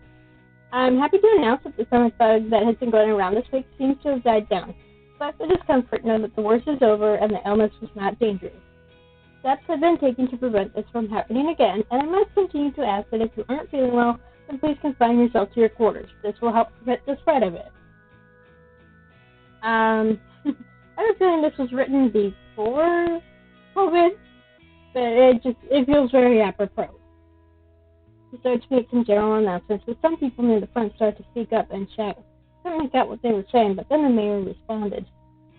I'm happy to announce that the stomach bug that has been going around this week seems to have died down. But the discomfort, know that the worst is over and the illness was not dangerous. Steps have been taken to prevent this from happening again, and I must continue to ask that if you aren't feeling well, then please confine yourself to your quarters. This will help prevent the spread of it. I have a feeling this was written before COVID, but it feels very apropos. He started to make some general announcements, but some people near the front started to speak up and shout. I couldn't make out what they were saying, but then the mayor responded.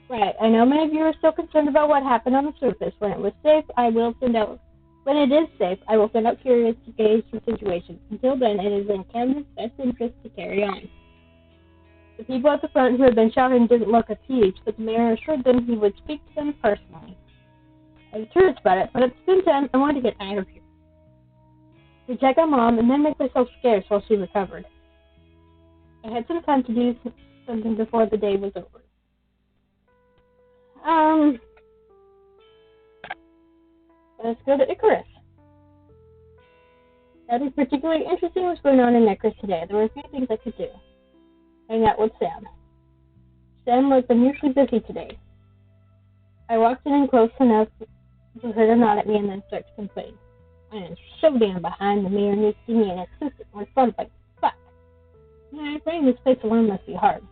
Right, I know many of you are still concerned about what happened on the surface. When it is safe, I will send out couriers to gauge the situation. Until then, it is in Camden's best interest to carry on. The people at the front who had been shouting didn't look appeased, but the mayor assured them he would speak to them personally. I was curious about it, but at the same time, I wanted to get out of here. To check on Mom and then make myself scarce while she recovered. I had some time to do something before the day was over. Let's go to Icarus. Nothing particularly interesting was going on in Icarus today. There were a few things I could do. Hang out with Sam. Sam was unusually busy today. I walked in close enough for her to nod at me and then start to complain. I am so damn behind. The mayor needs to give me an assistant or something. Fuck. Yeah, running this place alone must be hard.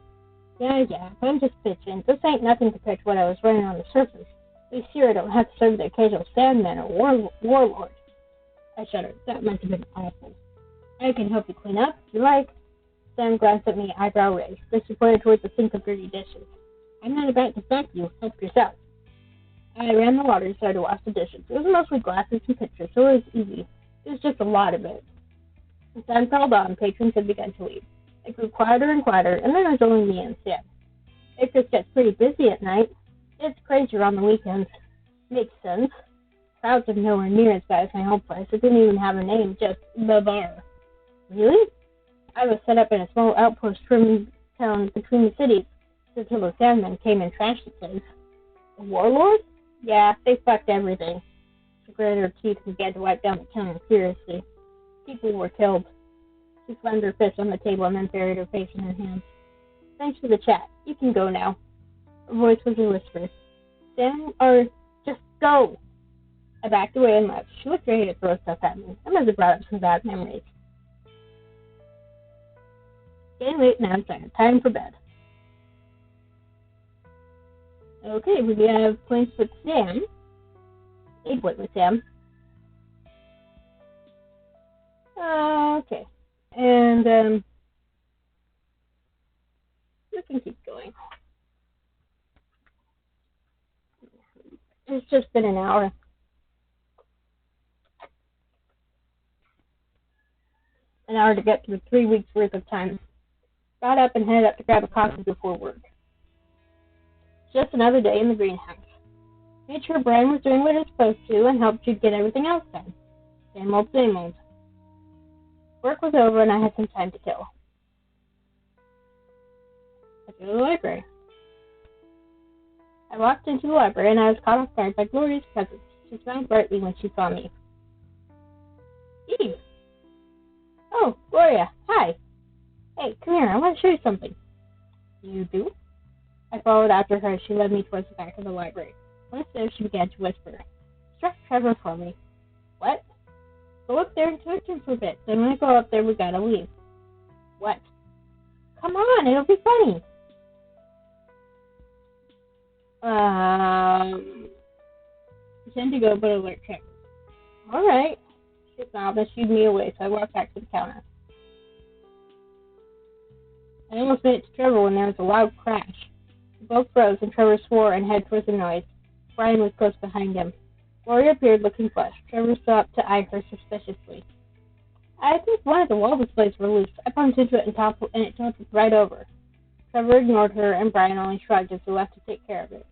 Yeah, I'm just bitching. This ain't nothing compared to what I was running on the surface. At least here I don't have to serve the occasional Sandman or warlord. I shuddered. That must have been awful. I can help you clean up, if you like. Sam glanced at me, eyebrow raised. Then she pointed towards the sink of dirty dishes. I'm not about to fuck you. Help yourself. I ran the water and started to wash the dishes. It was mostly glasses and pitchers, so it was easy. It was just a lot of it. As time crawled on, patrons had begun to leave. It grew quieter and quieter, and then there was only me and Sam. It just gets pretty busy at night. It's crazier on the weekends. Makes sense. Crowds are nowhere near as bad as my home place. It didn't even have a name, just the bar. Really? I was set up in a small outpost from town between the cities. until the Sandmen came and trashed the place. The warlord? Yeah, they fucked everything. She gritted her teeth and began to wipe down the counter furiously. People were killed. She slammed her fist on the table and then buried her face in her hands. Thanks for the chat. You can go now. Her voice was a whisper. Sam, or just go. I backed away and left. She looked ready to throw stuff at me. I must have brought up some bad memories. Getting late now, time for bed. Okay, we have points with Sam. 8 point with Sam. Okay. And, we can keep going. It's just been an hour. An hour to get through 3 weeks worth of time. Got up and headed up to grab a coffee before work. Just another day in the greenhouse. Made sure Brian was doing what he was supposed to and helped Jude get everything else done. Same old, same old. Work was over and I had some time to kill. I go to the library. I walked into the library and I was caught off guard by Gloria's presence. She smiled brightly when she saw me. Eve! Oh, Gloria, hi. Hey, come here, I want to show you something. You do? I followed after her as she led me towards the back of the library. Once there, she began to whisper. Struck Trevor for me. What? Go up there and talk to him for a bit. Then when I go up there, we gotta leave. What? Come on, it'll be funny. Pretend to go, but alert Trevor. Alright. She smiled and shooed me away, so I walked back to the counter. I almost made it to Trevor when there was a loud crash. We both froze and Trevor swore and headed towards the noise. Brian was close behind him. Gloria appeared looking flushed. Trevor stopped to eye her suspiciously. I think one of the wall displays were loose. I bumped into it and it toppled right over. Trevor ignored her and Brian only shrugged as we left to take care of it.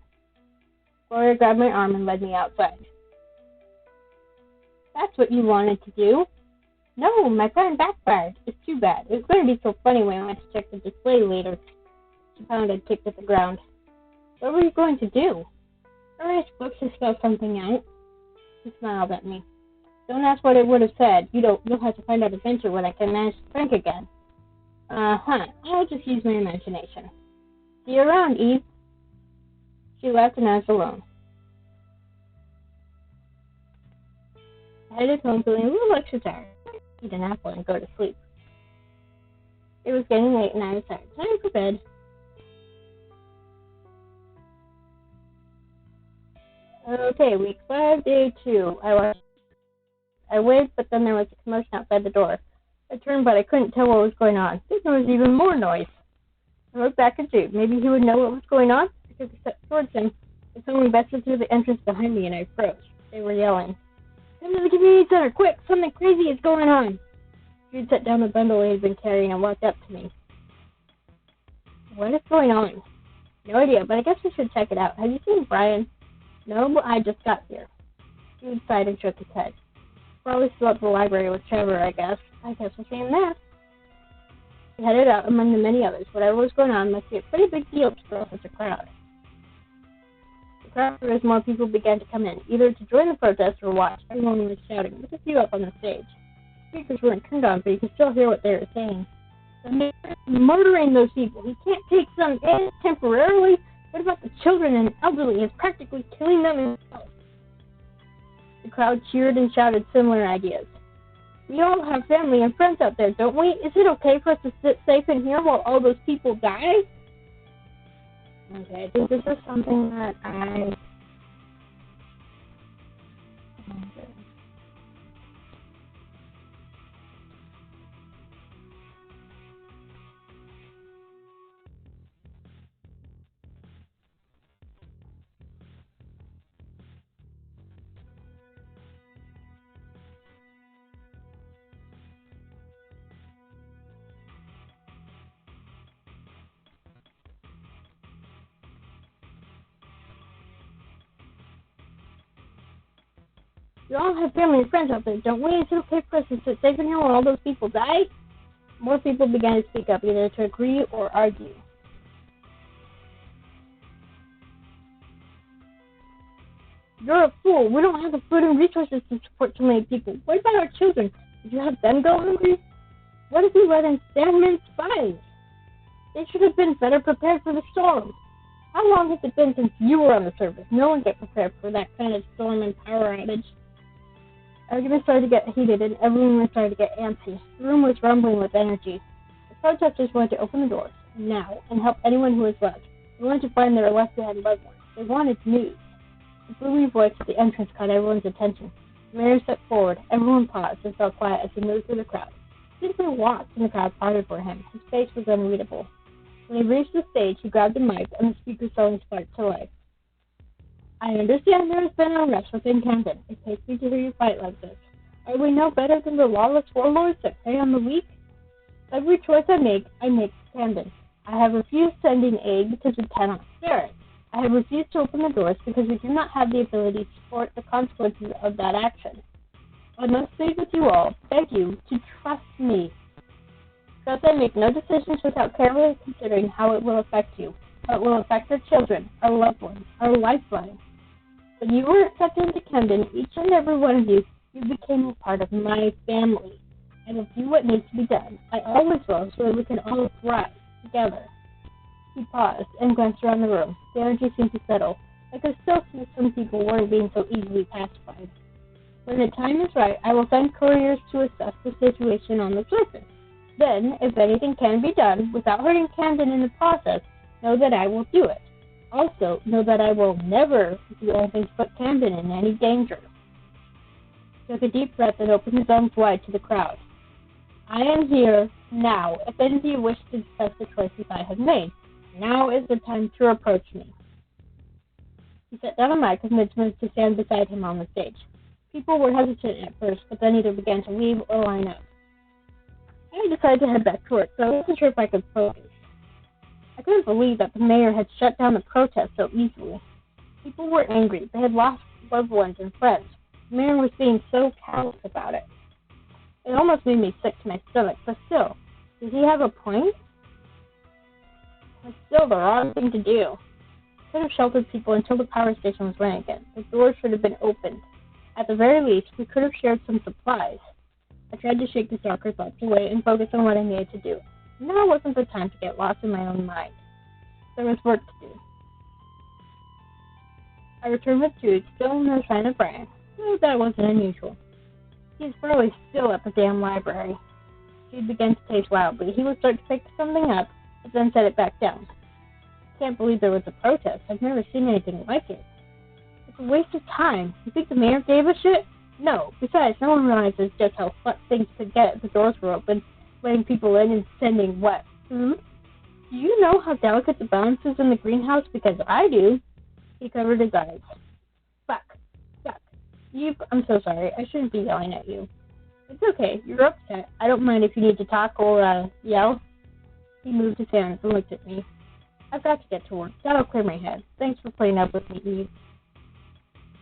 Gloria grabbed my arm and led me outside. That's what you wanted to do. No, my plan backfired. It's too bad. It was going to be so funny when I went to check the display later. She pounded, kicked at the ground. What were you going to do? I was supposed to spell something out. She smiled at me. Don't ask what it would have said. You'll have to find out eventually when I can manage to think again. I'll just use my imagination. See you around, Eve. She left and I was alone. I headed home feeling a little extra tired. Eat an apple and go to sleep. It was getting late and I was tired. Time for bed. Okay, week 5, day 2. I waved, but then there was a commotion outside the door. I turned, but I couldn't tell what was going on. Then there was even more noise. I looked back at Jude. Maybe he would know what was going on? I took a step towards him, and someone bested through the entrance behind me, and I froze. They were yelling. Come to the community center, quick! Something crazy is going on! Jude set down the bundle he had been carrying and walked up to me. What is going on? No idea, but I guess we should check it out. Have you seen Brian? No, but I just got here. Jude sighed and shook his head. Probably still at the library with Trevor, I guess. I guess we'll see him there. We headed out among the many others. Whatever was going on must be a pretty big deal to draw such a crowd. The crowd grew as more people began to come in, either to join the protest or watch. Everyone was shouting, with a few up on the stage. Speakers weren't turned on, but you could still hear what they were saying. The mayor is murdering those people. He can't take some in temporarily. What about the children and elderly? He's practically killing them himself. The crowd cheered and shouted similar ideas. We all have family and friends out there, don't we? Is it okay for us to sit safe in here while all those people die? Okay, I think this is something that We all have family and friends out there, don't we? Is it okay for us to sit safe in here while all those people die? More people began to speak up, either to agree or argue. You're a fool. We don't have the food and resources to support so many people. What about our children? Did you have them go hungry? What if we let in Sandman's spies? They should have been better prepared for the storm. How long has it been since you were on the surface? No one got prepared for that kind of storm and power outage. Arguments started to get heated, and everyone was starting to get antsy. The room was rumbling with energy. The protesters wanted to open the doors, now, and help anyone who was left. They wanted to find their left-behind loved ones. They wanted news. The booming voice at the entrance caught everyone's attention. The mayor stepped forward. Everyone paused and fell quiet as he moved through the crowd. He simply walked, and the crowd parted for him. His face was unreadable. When he reached the stage, he grabbed the mic, and the speaker suddenly sparked to life. I understand there has been unrest within Camden. It pains me to hear you fight like this. Are we no better than the lawless warlords that prey on the weak? Every choice I make Camden. I have refused sending aid because we cannot spare it. I have refused to open the doors because we do not have the ability to support the consequences of that action. I must plead with you all, beg you, to trust me. Thus I make no decisions without carefully considering how it will affect you, how it will affect our children, our loved ones, our lifeline. When you were accepted into Camden, each and every one of you became a part of my family. I will do what needs to be done. I always will, so that we can all thrive together. He paused and glanced around the room. The energy seemed to settle. I could still see some people weren't being so easily pacified. When the time is right, I will send couriers to assess the situation on the surface. Then, if anything can be done without hurting Camden in the process, know that I will do it. Also, know that I will never do anything to put Camden in any danger. He took a deep breath and opened his arms wide to the crowd. I am here now. If any of you wish to discuss the choices I have made, now is the time to approach me. He set down a mic and moved to stand beside him on the stage. People were hesitant at first, but then either began to leave or line up. I decided to head back to work, so I wasn't sure if I could focus. I couldn't believe that the mayor had shut down the protest so easily. People were angry. They had lost loved ones and friends. The mayor was being so callous about it. It almost made me sick to my stomach, but still, did he have a point? It's still the wrong thing to do. I could have sheltered people until the power station was running again. The doors should have been opened. At the very least, we could have shared some supplies. I tried to shake the darker thoughts away and focus on what I needed to do. Now wasn't the time to get lost in my own mind. There was work to do. I returned with Jude, still no sign of Brian. Well, that wasn't unusual. He's probably still at the damn library. Jude began to taste loudly. He would start to pick something up, but then set it back down. I can't believe there was a protest. I've never seen anything like it. It's a waste of time. You think the mayor gave a shit? No. Besides, no one realizes just how fucked things could get if the doors were open, letting people in and sending what? Do you know how delicate the balance is in the greenhouse? Because I do. He covered his eyes. Fuck. I'm so sorry. I shouldn't be yelling at you. It's okay. You're upset. I don't mind if you need to talk or, yell. He moved his hands and looked at me. I've got to get to work. That'll clear my head. Thanks for playing up with me, Eve.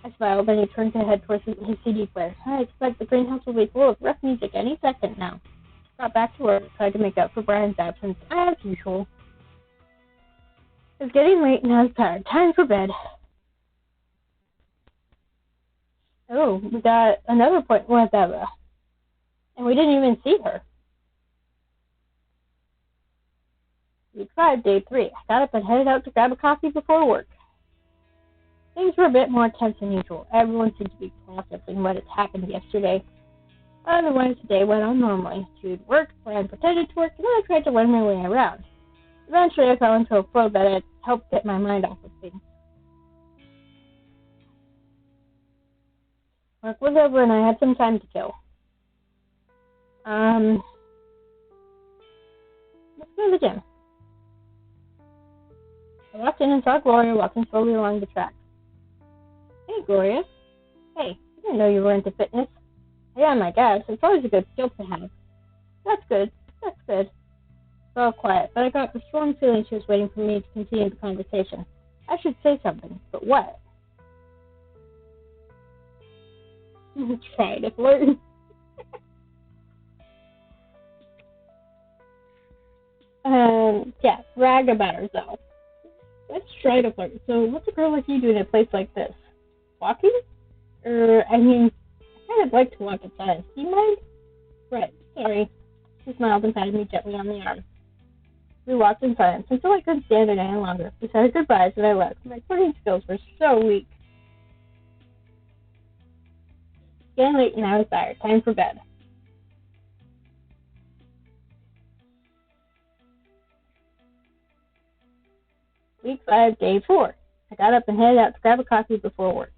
I smiled, then he turned to head towards his CD player. I expect the greenhouse will be full of rough music any second now. Got back to work, tried to make up for Brian's absence, as usual. It's getting late and I was tired. Time for bed. Oh, we got another point with Eva. And we didn't even see her. Week 5, day 3. I got up and headed out to grab a coffee before work. Things were a bit more tense than usual. Everyone seemed to be processing what had happened yesterday. Otherwise, the day went on normally. Jude worked, Brian pretended to work, and I tried to learn my way around. Eventually, I fell into a flow that had helped get my mind off of things. Work was over and I had some time to kill. Let's go to the gym. I walked in and saw Gloria walking slowly along the track. Hey, Gloria. Hey, I didn't know you were into fitness. I am, I guess. It's always a good skill to have. That's good. Well, quiet, but I got a strong feeling she was waiting for me to continue the conversation. I should say something, but what? Try to flirt. Yeah, brag about herself. Let's try to flirt. So, what's a girl like you do in a place like this? Walking? I kind of like to walk in silence. Do you mind? Right, sorry. She smiled and patted me gently on the arm. We walked in silence until I couldn't stand it any longer. We said goodbyes and I left. My cooking skills were so weak. It's getting late and I was tired. Time for bed. Week 5, day 4. I got up and headed out to grab a coffee before work.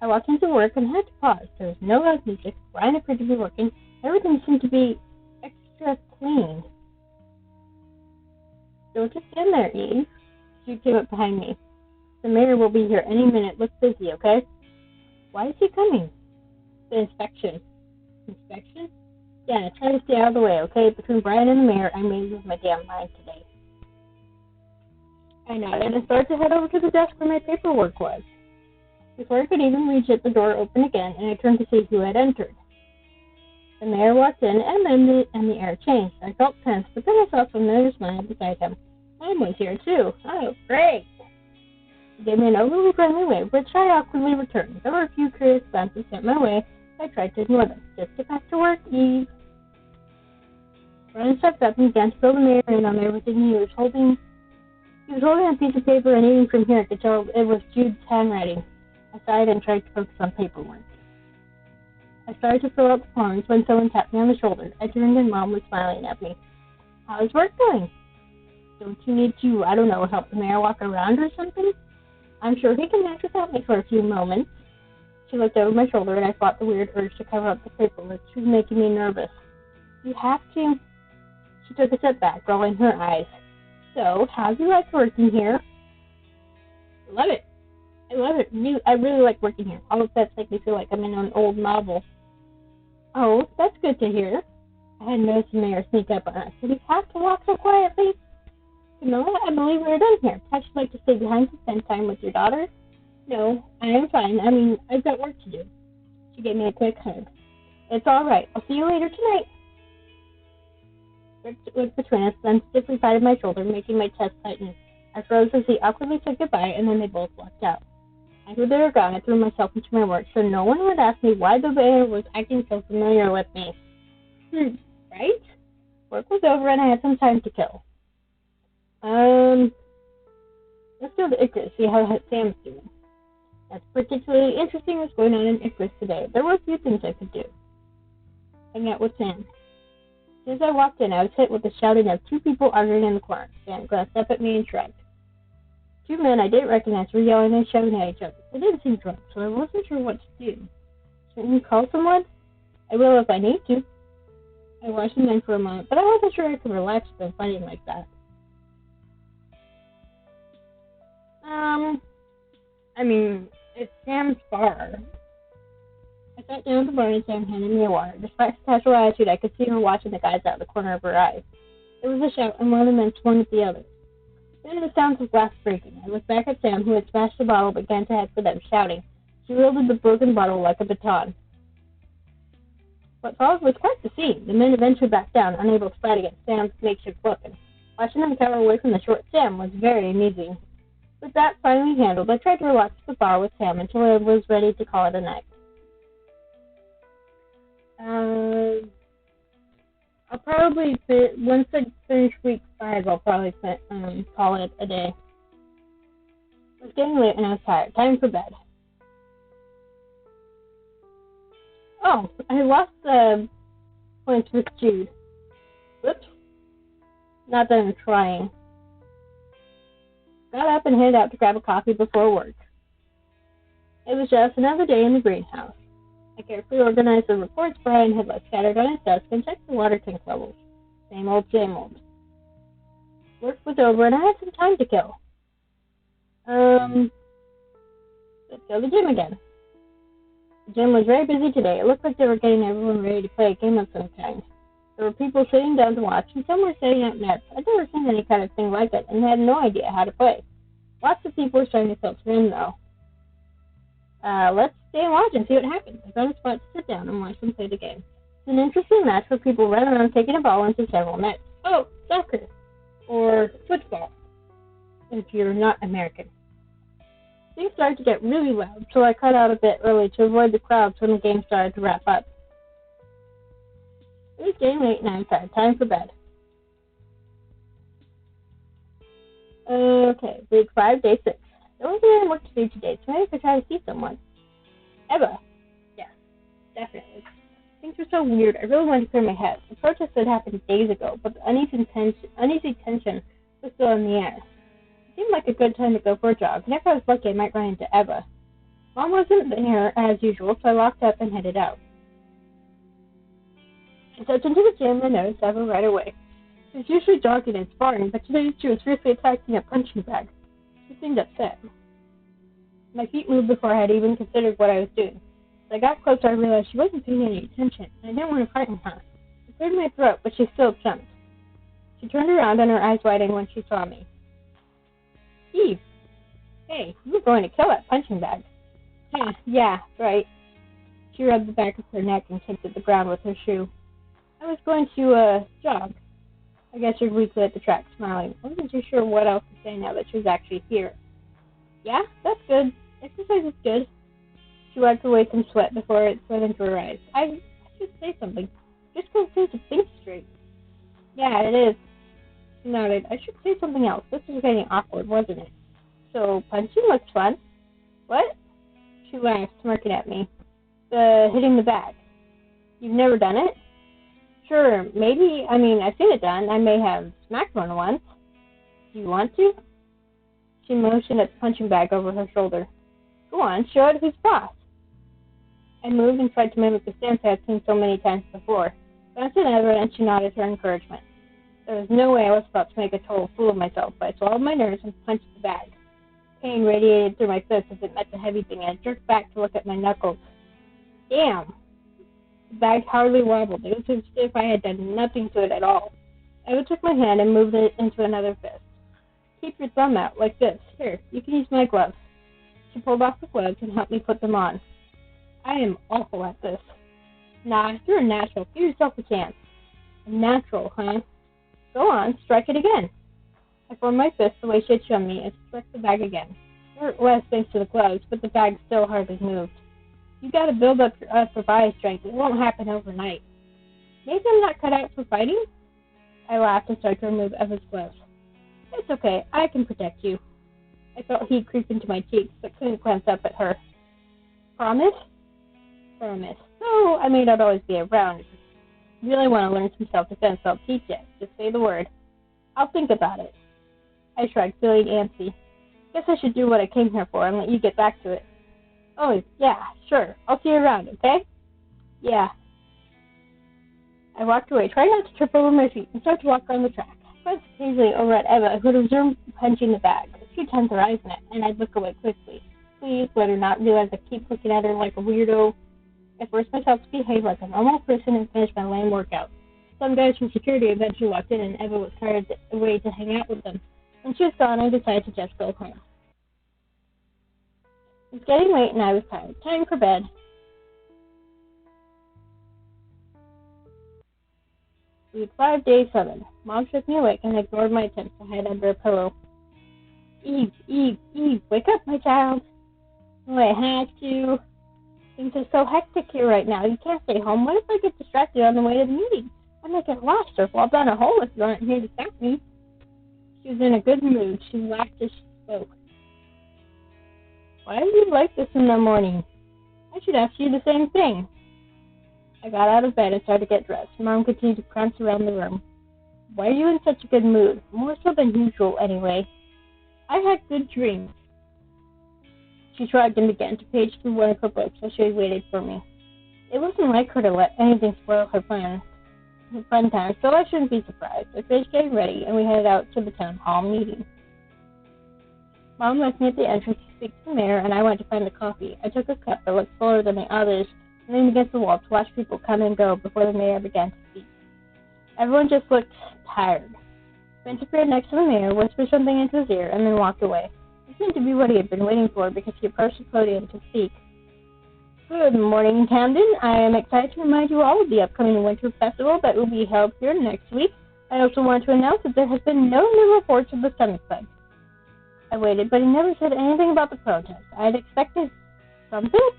I walked into work and had to pause. There was no loud music. Brian appeared to be working. Everything seemed to be extra clean. Don't just stand there, Eve. Jude came up behind me. The mayor will be here any minute. Look busy, okay? Why is he coming? The inspection. Inspection? Yeah, try to stay out of the way, okay? Between Brian and the mayor, I may lose my damn mind today. I nodded and started to head over to the desk where my paperwork was. Before I could even reach it, the door opened again, and I turned to see who had entered. The mayor walked in, and then the air changed. I felt tense, but then I saw a familiar smile beside him. Mom was here, too. Oh, great. He gave me an overly friendly wave, which I awkwardly returned. There were a few curious glances sent my way. I tried to ignore them. Just get back to work, Eve. Brian stepped up and began to fill the mayor in on everything he was holding. He was holding a piece of paper, and even from here I could tell it was Jude's handwriting. I sighed and tried to focus on paperwork. I started to fill out the forms when someone tapped me on the shoulder. I turned and Mom was smiling at me. How's work going? Don't you need to, help the mayor walk around or something? I'm sure he can match without me for a few moments. She looked over my shoulder and I fought the weird urge to cover up the paperwork. She was making me nervous. You have to. She took a step back, rolling her eyes. So, how do you like working here? Love it. I love it. I really like working here. All of that makes me feel like I'm in an old novel. Oh, that's good to hear. I had noticed the mayor sneak up on us. Did he have to walk so quietly? Camilla, I believe we're done here. Perhaps you'd like to stay behind to spend time with your daughter? No, I am fine. I've got work to do. She gave me a quick hug. It's all right. I'll see you later tonight. Rick looked between us, then stiffly patted my shoulder, making my chest tighten. I froze as he awkwardly said goodbye, and then they both walked out. After they were gone, I threw myself into my work, so no one would ask me why the mayor was acting so familiar with me. Right? Work was over, and I had some time to kill. Let's go to Icarus, see how Sam's doing. That's particularly interesting what's going on in Icarus today. There were a few things I could do. Hang out with Sam. As soon as I walked in, I was hit with the shouting of two people arguing in the corner. Sam glanced up at me and shrugged. Two men I didn't recognize were yelling and shouting at each other. They didn't seem drunk, so I wasn't sure what to do. Shouldn't you call someone? I will if I need to. I watched them then for a moment, but I wasn't sure I could relax with them fighting like that. It's Sam's bar. I sat down at the bar and Sam handed me a water. Despite his casual attitude, I could see her watching the guys out of the corner of her eyes. There was a shout, and one of the men swung at the other. Then the sounds of glass breaking. I looked back at Sam, who had smashed the bottle, but began to head for them, shouting. She wielded the broken bottle like a baton. What followed was quite the scene. The men eventually backed down, unable to fight against Sam's makeshift weapon. Watching them cower away from the short Sam was very amusing. With that finally handled, I tried to relax at the bar with Sam until I was ready to call it a night. I'll probably, once I finish week 5, I'll probably call it a day. It was getting late and I was tired. Time for bed. Oh, I lost the points with Jude. Whoops. Not that I'm trying. Got up and headed out to grab a coffee before work. It was just another day in the greenhouse. I carefully organized the reports Brian had left scattered on his desk and checked the water tank levels. Same old, same old. Work was over and I had some time to kill. Let's go to the gym again. The gym was very busy today. It looked like they were getting everyone ready to play a game of some kind. There were people sitting down to watch, and some were setting up nets. I'd never seen any kind of thing like it, and had no idea how to play. Lots of people were starting to filter in, though. Let's stay and watch and see what happens. I found a spot to sit down and watch them play the game. It's an interesting match where people run around taking a ball into several nets. Oh, soccer. Or football, if you're not American. Things started to get really loud, so I cut out a bit early to avoid the crowds when the game started to wrap up. It was getting late and I was tired. Time for bed. Okay, week 5, day 6. There wasn't any work to do today, so maybe I could try to see someone. Eva. Yeah, definitely. Things were so weird, I really wanted to clear my head. The protest had happened days ago, but the uneasy tension was still in the air. It seemed like a good time to go for a jog, and if I was lucky I might run into Eva. Mom wasn't there as usual, so I locked up and headed out. I stepped into the gym and noticed Eva right away. She was usually jogging and sparring, but today she was fiercely attacking a punching bag. She seemed upset. My feet moved before I had even considered what I was doing. As I got closer, I realized she wasn't paying any attention, and I didn't want to frighten her. I cleared my throat, but she still jumped. She turned around and her eyes widened when she saw me. Eve! Hey, you were going to kill that punching bag. Yeah, right. She rubbed the back of her neck and kicked at the ground with her shoe. I was going to, jog. I guess you're weakly at the track, smiling. I wasn't too sure what else to say now that she was actually here. Yeah, that's good. Exercise is good. She wiped away some sweat before it slid into her eyes. I should say something. Just can't seem to think straight. Yeah, it is. She nodded. I should say something else. This was getting awkward, wasn't it? So, punching looks fun. What? She laughed, smirking at me. Hitting the bag. You've never done it? Sure, maybe. I've seen it done. I may have smacked one once. Do you want to? She motioned at the punching bag over her shoulder. Go on, show it who's boss. I moved and tried to mimic the stance I had seen so many times before. Glanced at Eva and she nodded her encouragement. There was no way I was about to make a total fool of myself, but I swallowed my nerves and punched the bag. Pain radiated through my fist as it met the heavy thing, and I jerked back to look at my knuckles. Damn! The bag hardly wobbled. It was as if I had done nothing to it at all. Eva took my hand and moved it into another fist. Keep your thumb out, like this. Here, you can use my gloves. She pulled off the gloves and helped me put them on. I am awful at this. Nah, you're a natural. Give yourself a chance. A natural, huh? Go on, strike it again. I formed my fist the way she had shown me and struck the bag again. It hurt less thanks to the gloves, but the bag still hardly moved. You gotta build up your upper body strength. It won't happen overnight. Maybe I'm not cut out for fighting? I laughed and started to remove Eva's gloves. It's okay. I can protect you. I felt heat creep into my cheeks, but couldn't glance up at her. Promise? Promise. No, I may not always be around. If you really want to learn some self-defense, I'll teach you. Just say the word. I'll think about it. I shrugged, feeling antsy. Guess I should do what I came here for and let you get back to it. Oh, yeah, sure. I'll see you around, okay? Yeah. I walked away, trying not to trip over my feet, and started to walk around the track. I glanced occasionally over at Eva, who had resumed punching the bag. She turned her eyes in it, and I'd look away quickly, pleased, but not realize I keep looking at her like a weirdo. I forced myself to behave like a normal person and finish my lame workout. Some guys from security eventually walked in, and Eva was hired away to hang out with them. When she was gone, I decided to just go home. It was getting late, and I was tired. Time for bed. Week 5, day 7. Mom shook me awake and ignored my attempts to hide under a pillow. Eve, wake up, my child. Oh, I have to. Things are so hectic here right now. You can't stay home. What if I get distracted on the way to the meeting? I might get lost or fall down a hole if you aren't here to stop me. She was in a good mood. She laughed as she spoke. Why are you like this in the morning? I should ask you the same thing. I got out of bed and started to get dressed. Mom continued to prance around the room. Why are you in such a good mood? More so than usual, anyway. I had good dreams. She shrugged and began to page through one of her books while she waited for me. It wasn't like her to let anything spoil her plans. Her fun time, so I shouldn't be surprised. I finished getting ready, and we headed out to the town hall meeting. Mom left me at the entrance to speak to the mayor, and I went to find the coffee. I took a cup that looked fuller than the others, and leaned against the wall to watch people come and go before the mayor began to speak. Everyone just looked tired. Vince appeared next to the mayor, whispered something into his ear, and then walked away. It seemed to be what he had been waiting for because he approached the podium to speak. Good morning, Camden. I am excited to remind you all of the upcoming winter festival that will be held here next week. I also want to announce that there has been no new reports of the stomach bug. I waited, but he never said anything about the protest. I had expected something?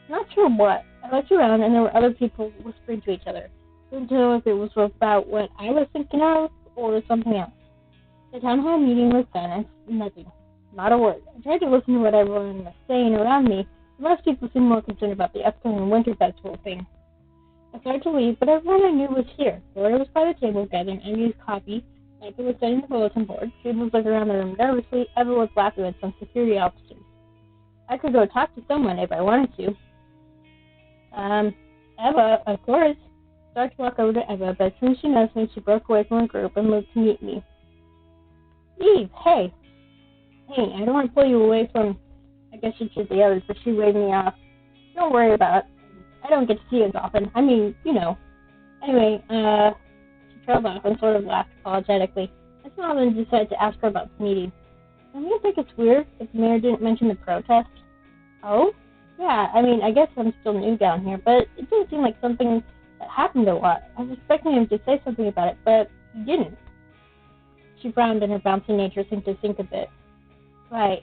Not sure what. I looked around, and there were other people whispering to each other. I couldn't tell if it was about what I was thinking of or something else. The town hall meeting was done, and nothing. Not a word. I tried to listen to what everyone was saying around me. Most people seemed more concerned about the upcoming winter festival thing. I started to leave, but everyone I knew was here. Gloria was by the table gathering unused coffee. Michael was setting the bulletin board. Jude was looking around the room nervously. Eva was laughing with some security officers. I could go talk to someone if I wanted to. Eva, of course. I started to walk over to Eva, but as soon as she noticed me, she broke away from her group and moved to meet me. Eve, hey. Hey, I don't want to pull you away from, I guess you should the others, but she waved me off. Don't worry about it. I don't get to see as often. I mean, you know. Anyway, she trailed off and sort of laughed apologetically. I smiled and decided to ask her about the meeting. Don't you think it's weird if the mayor didn't mention the protest? Oh? Yeah, I mean, I guess I'm still new down here, but it didn't seem like something that happened a lot. I was expecting him to say something about it, but he didn't. She frowned and her bouncy nature seemed to sink a bit. Right.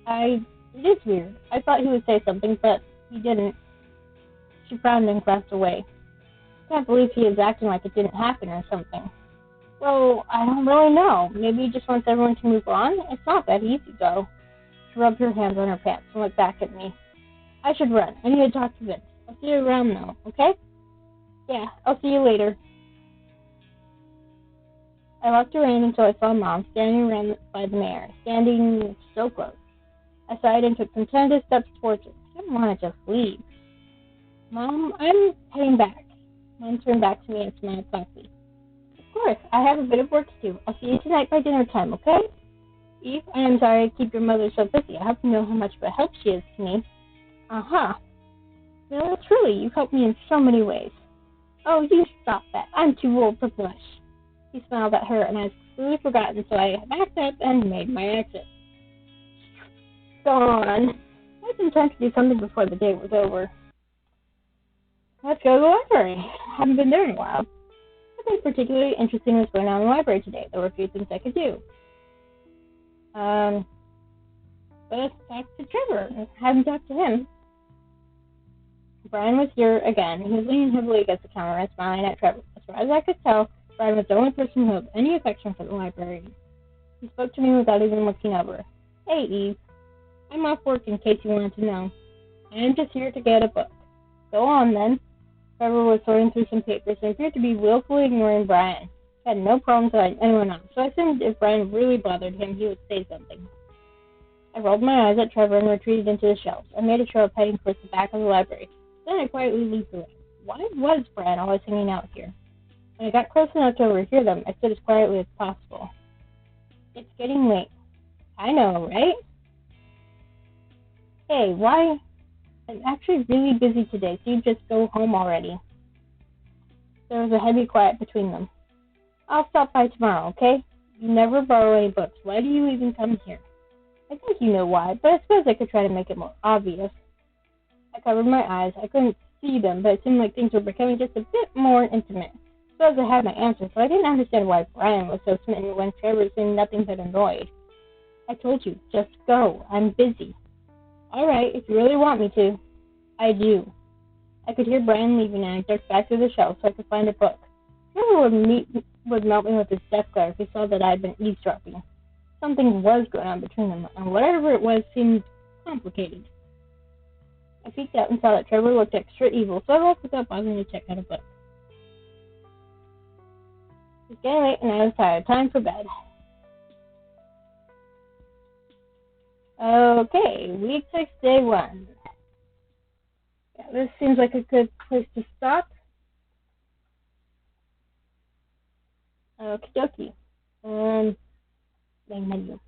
It is weird. I thought he would say something, but he didn't. She frowned and glanced away. I can't believe he is acting like it didn't happen or something. Well, I don't really know. Maybe he just wants everyone to move on? It's not that easy, though. She rubbed her hands on her pants and looked back at me. I should run. I need to talk to Vince. I'll see you around, though, okay? Yeah, I'll see you later. I walked around until I saw Mom standing around by the mayor, standing so close. I sighed and took some tentative steps towards her. I didn't want to just leave. Mom, I'm heading back. Mom turned back to me and smiled softly. Of course, I have a bit of work to do. I'll see you tonight by dinner time, okay? Eve, I am sorry to keep your mother so busy. I hope you know how much of a help she is to me. Uh-huh. Well, truly, you've helped me in so many ways. Oh, you stop that. I'm too old to blush. He smiled at her, and I had completely forgotten, so I backed up and made my exit. Gone. I had some time to do something before the day was over. Let's go to the library. I haven't been there in a while. Nothing particularly interesting was going on in the library today. There were a few things I could do. Let's talk to Trevor. I haven't talked to him. Brian was here again. He was leaning heavily against the counter and smiling at Trevor. As far as I could tell, Brian was the only person who had any affection for the library. He spoke to me without even looking over. Hey, Eve. I'm off work in case you wanted to know. I am just here to get a book. Go on, then. Trevor was sorting through some papers and appeared to be willfully ignoring Brian. He had no problem telling anyone else, so I assumed if Brian really bothered him, he would say something. I rolled my eyes at Trevor and retreated into the shelves. I made a show of heading towards the back of the library. Then I quietly leaped away. Why was Brian always hanging out here? When I got close enough to overhear them, I stood as quietly as possible. It's getting late. I know, right? Hey, why? I'm actually really busy today, so you just go home already. There was a heavy quiet between them. I'll stop by tomorrow, okay? You never borrow any books. Why do you even come here? I think you know why, but I suppose I could try to make it more obvious. I covered my eyes. I couldn't see them, but it seemed like things were becoming just a bit more intimate. I suppose I had my answer, so I didn't understand why Brian was so smitten when Trevor seemed nothing but annoyed. I told you, just go. I'm busy. All right, if you really want me to. I do. I could hear Brian leaving, and I ducked back to the shelf so I could find a book. Trevor would melt me with his death glare if he saw that I had been eavesdropping. Something was going on between them, and whatever it was seemed complicated. I peeked out and saw that Trevor looked extra evil, so I left without bothering to check out a book. It was getting late, and I was tired. Time for bed. Okay, week 6, day 1. Yeah, this seems like a good place to stop. Okie dokie. Main menu.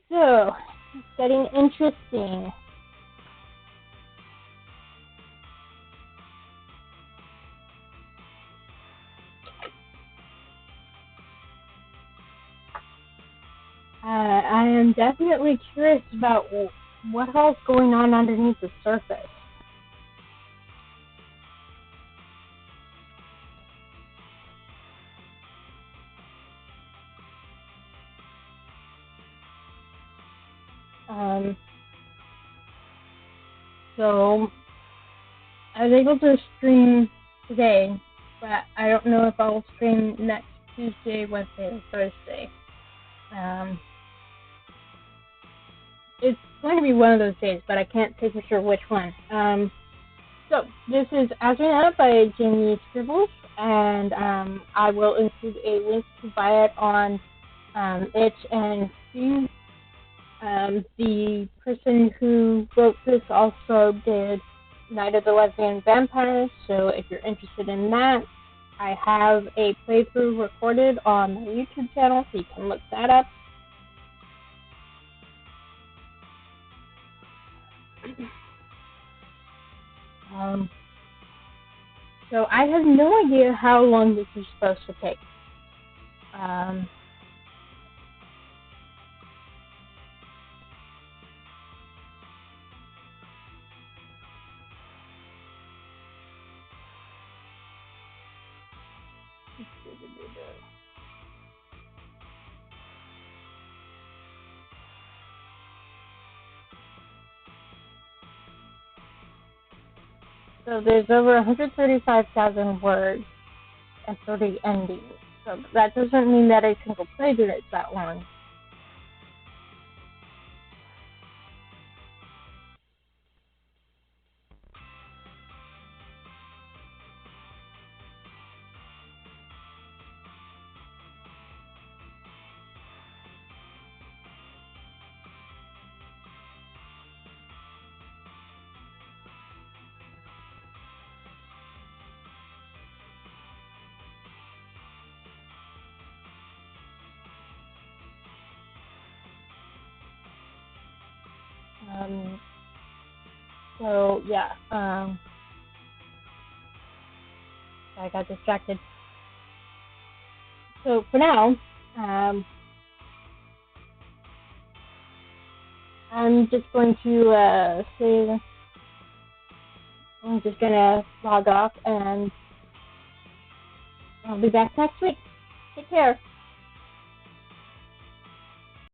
So, it's getting interesting. I am definitely curious about what all's going on underneath the surface. So I was able to stream today, but I don't know if I'll stream next Tuesday, Wednesday, or Thursday. It's going to be one of those days, but I can't say for sure which one. So this is Azrael by Jaime Scribbles, and I will include a link to buy it on itch and Steam. The person who wrote this also did Night of the Lesbian Vampires, so if you're interested in that, I have a playthrough recorded on my YouTube channel, so you can look that up. So I have no idea how long this is supposed to take. So there's over 135,000 words and 30 endings. So that doesn't mean that a single playthrough is that long. So yeah, I got distracted. So for now, I'm just going to say I'm just gonna log off, and I'll be back next week. Take care.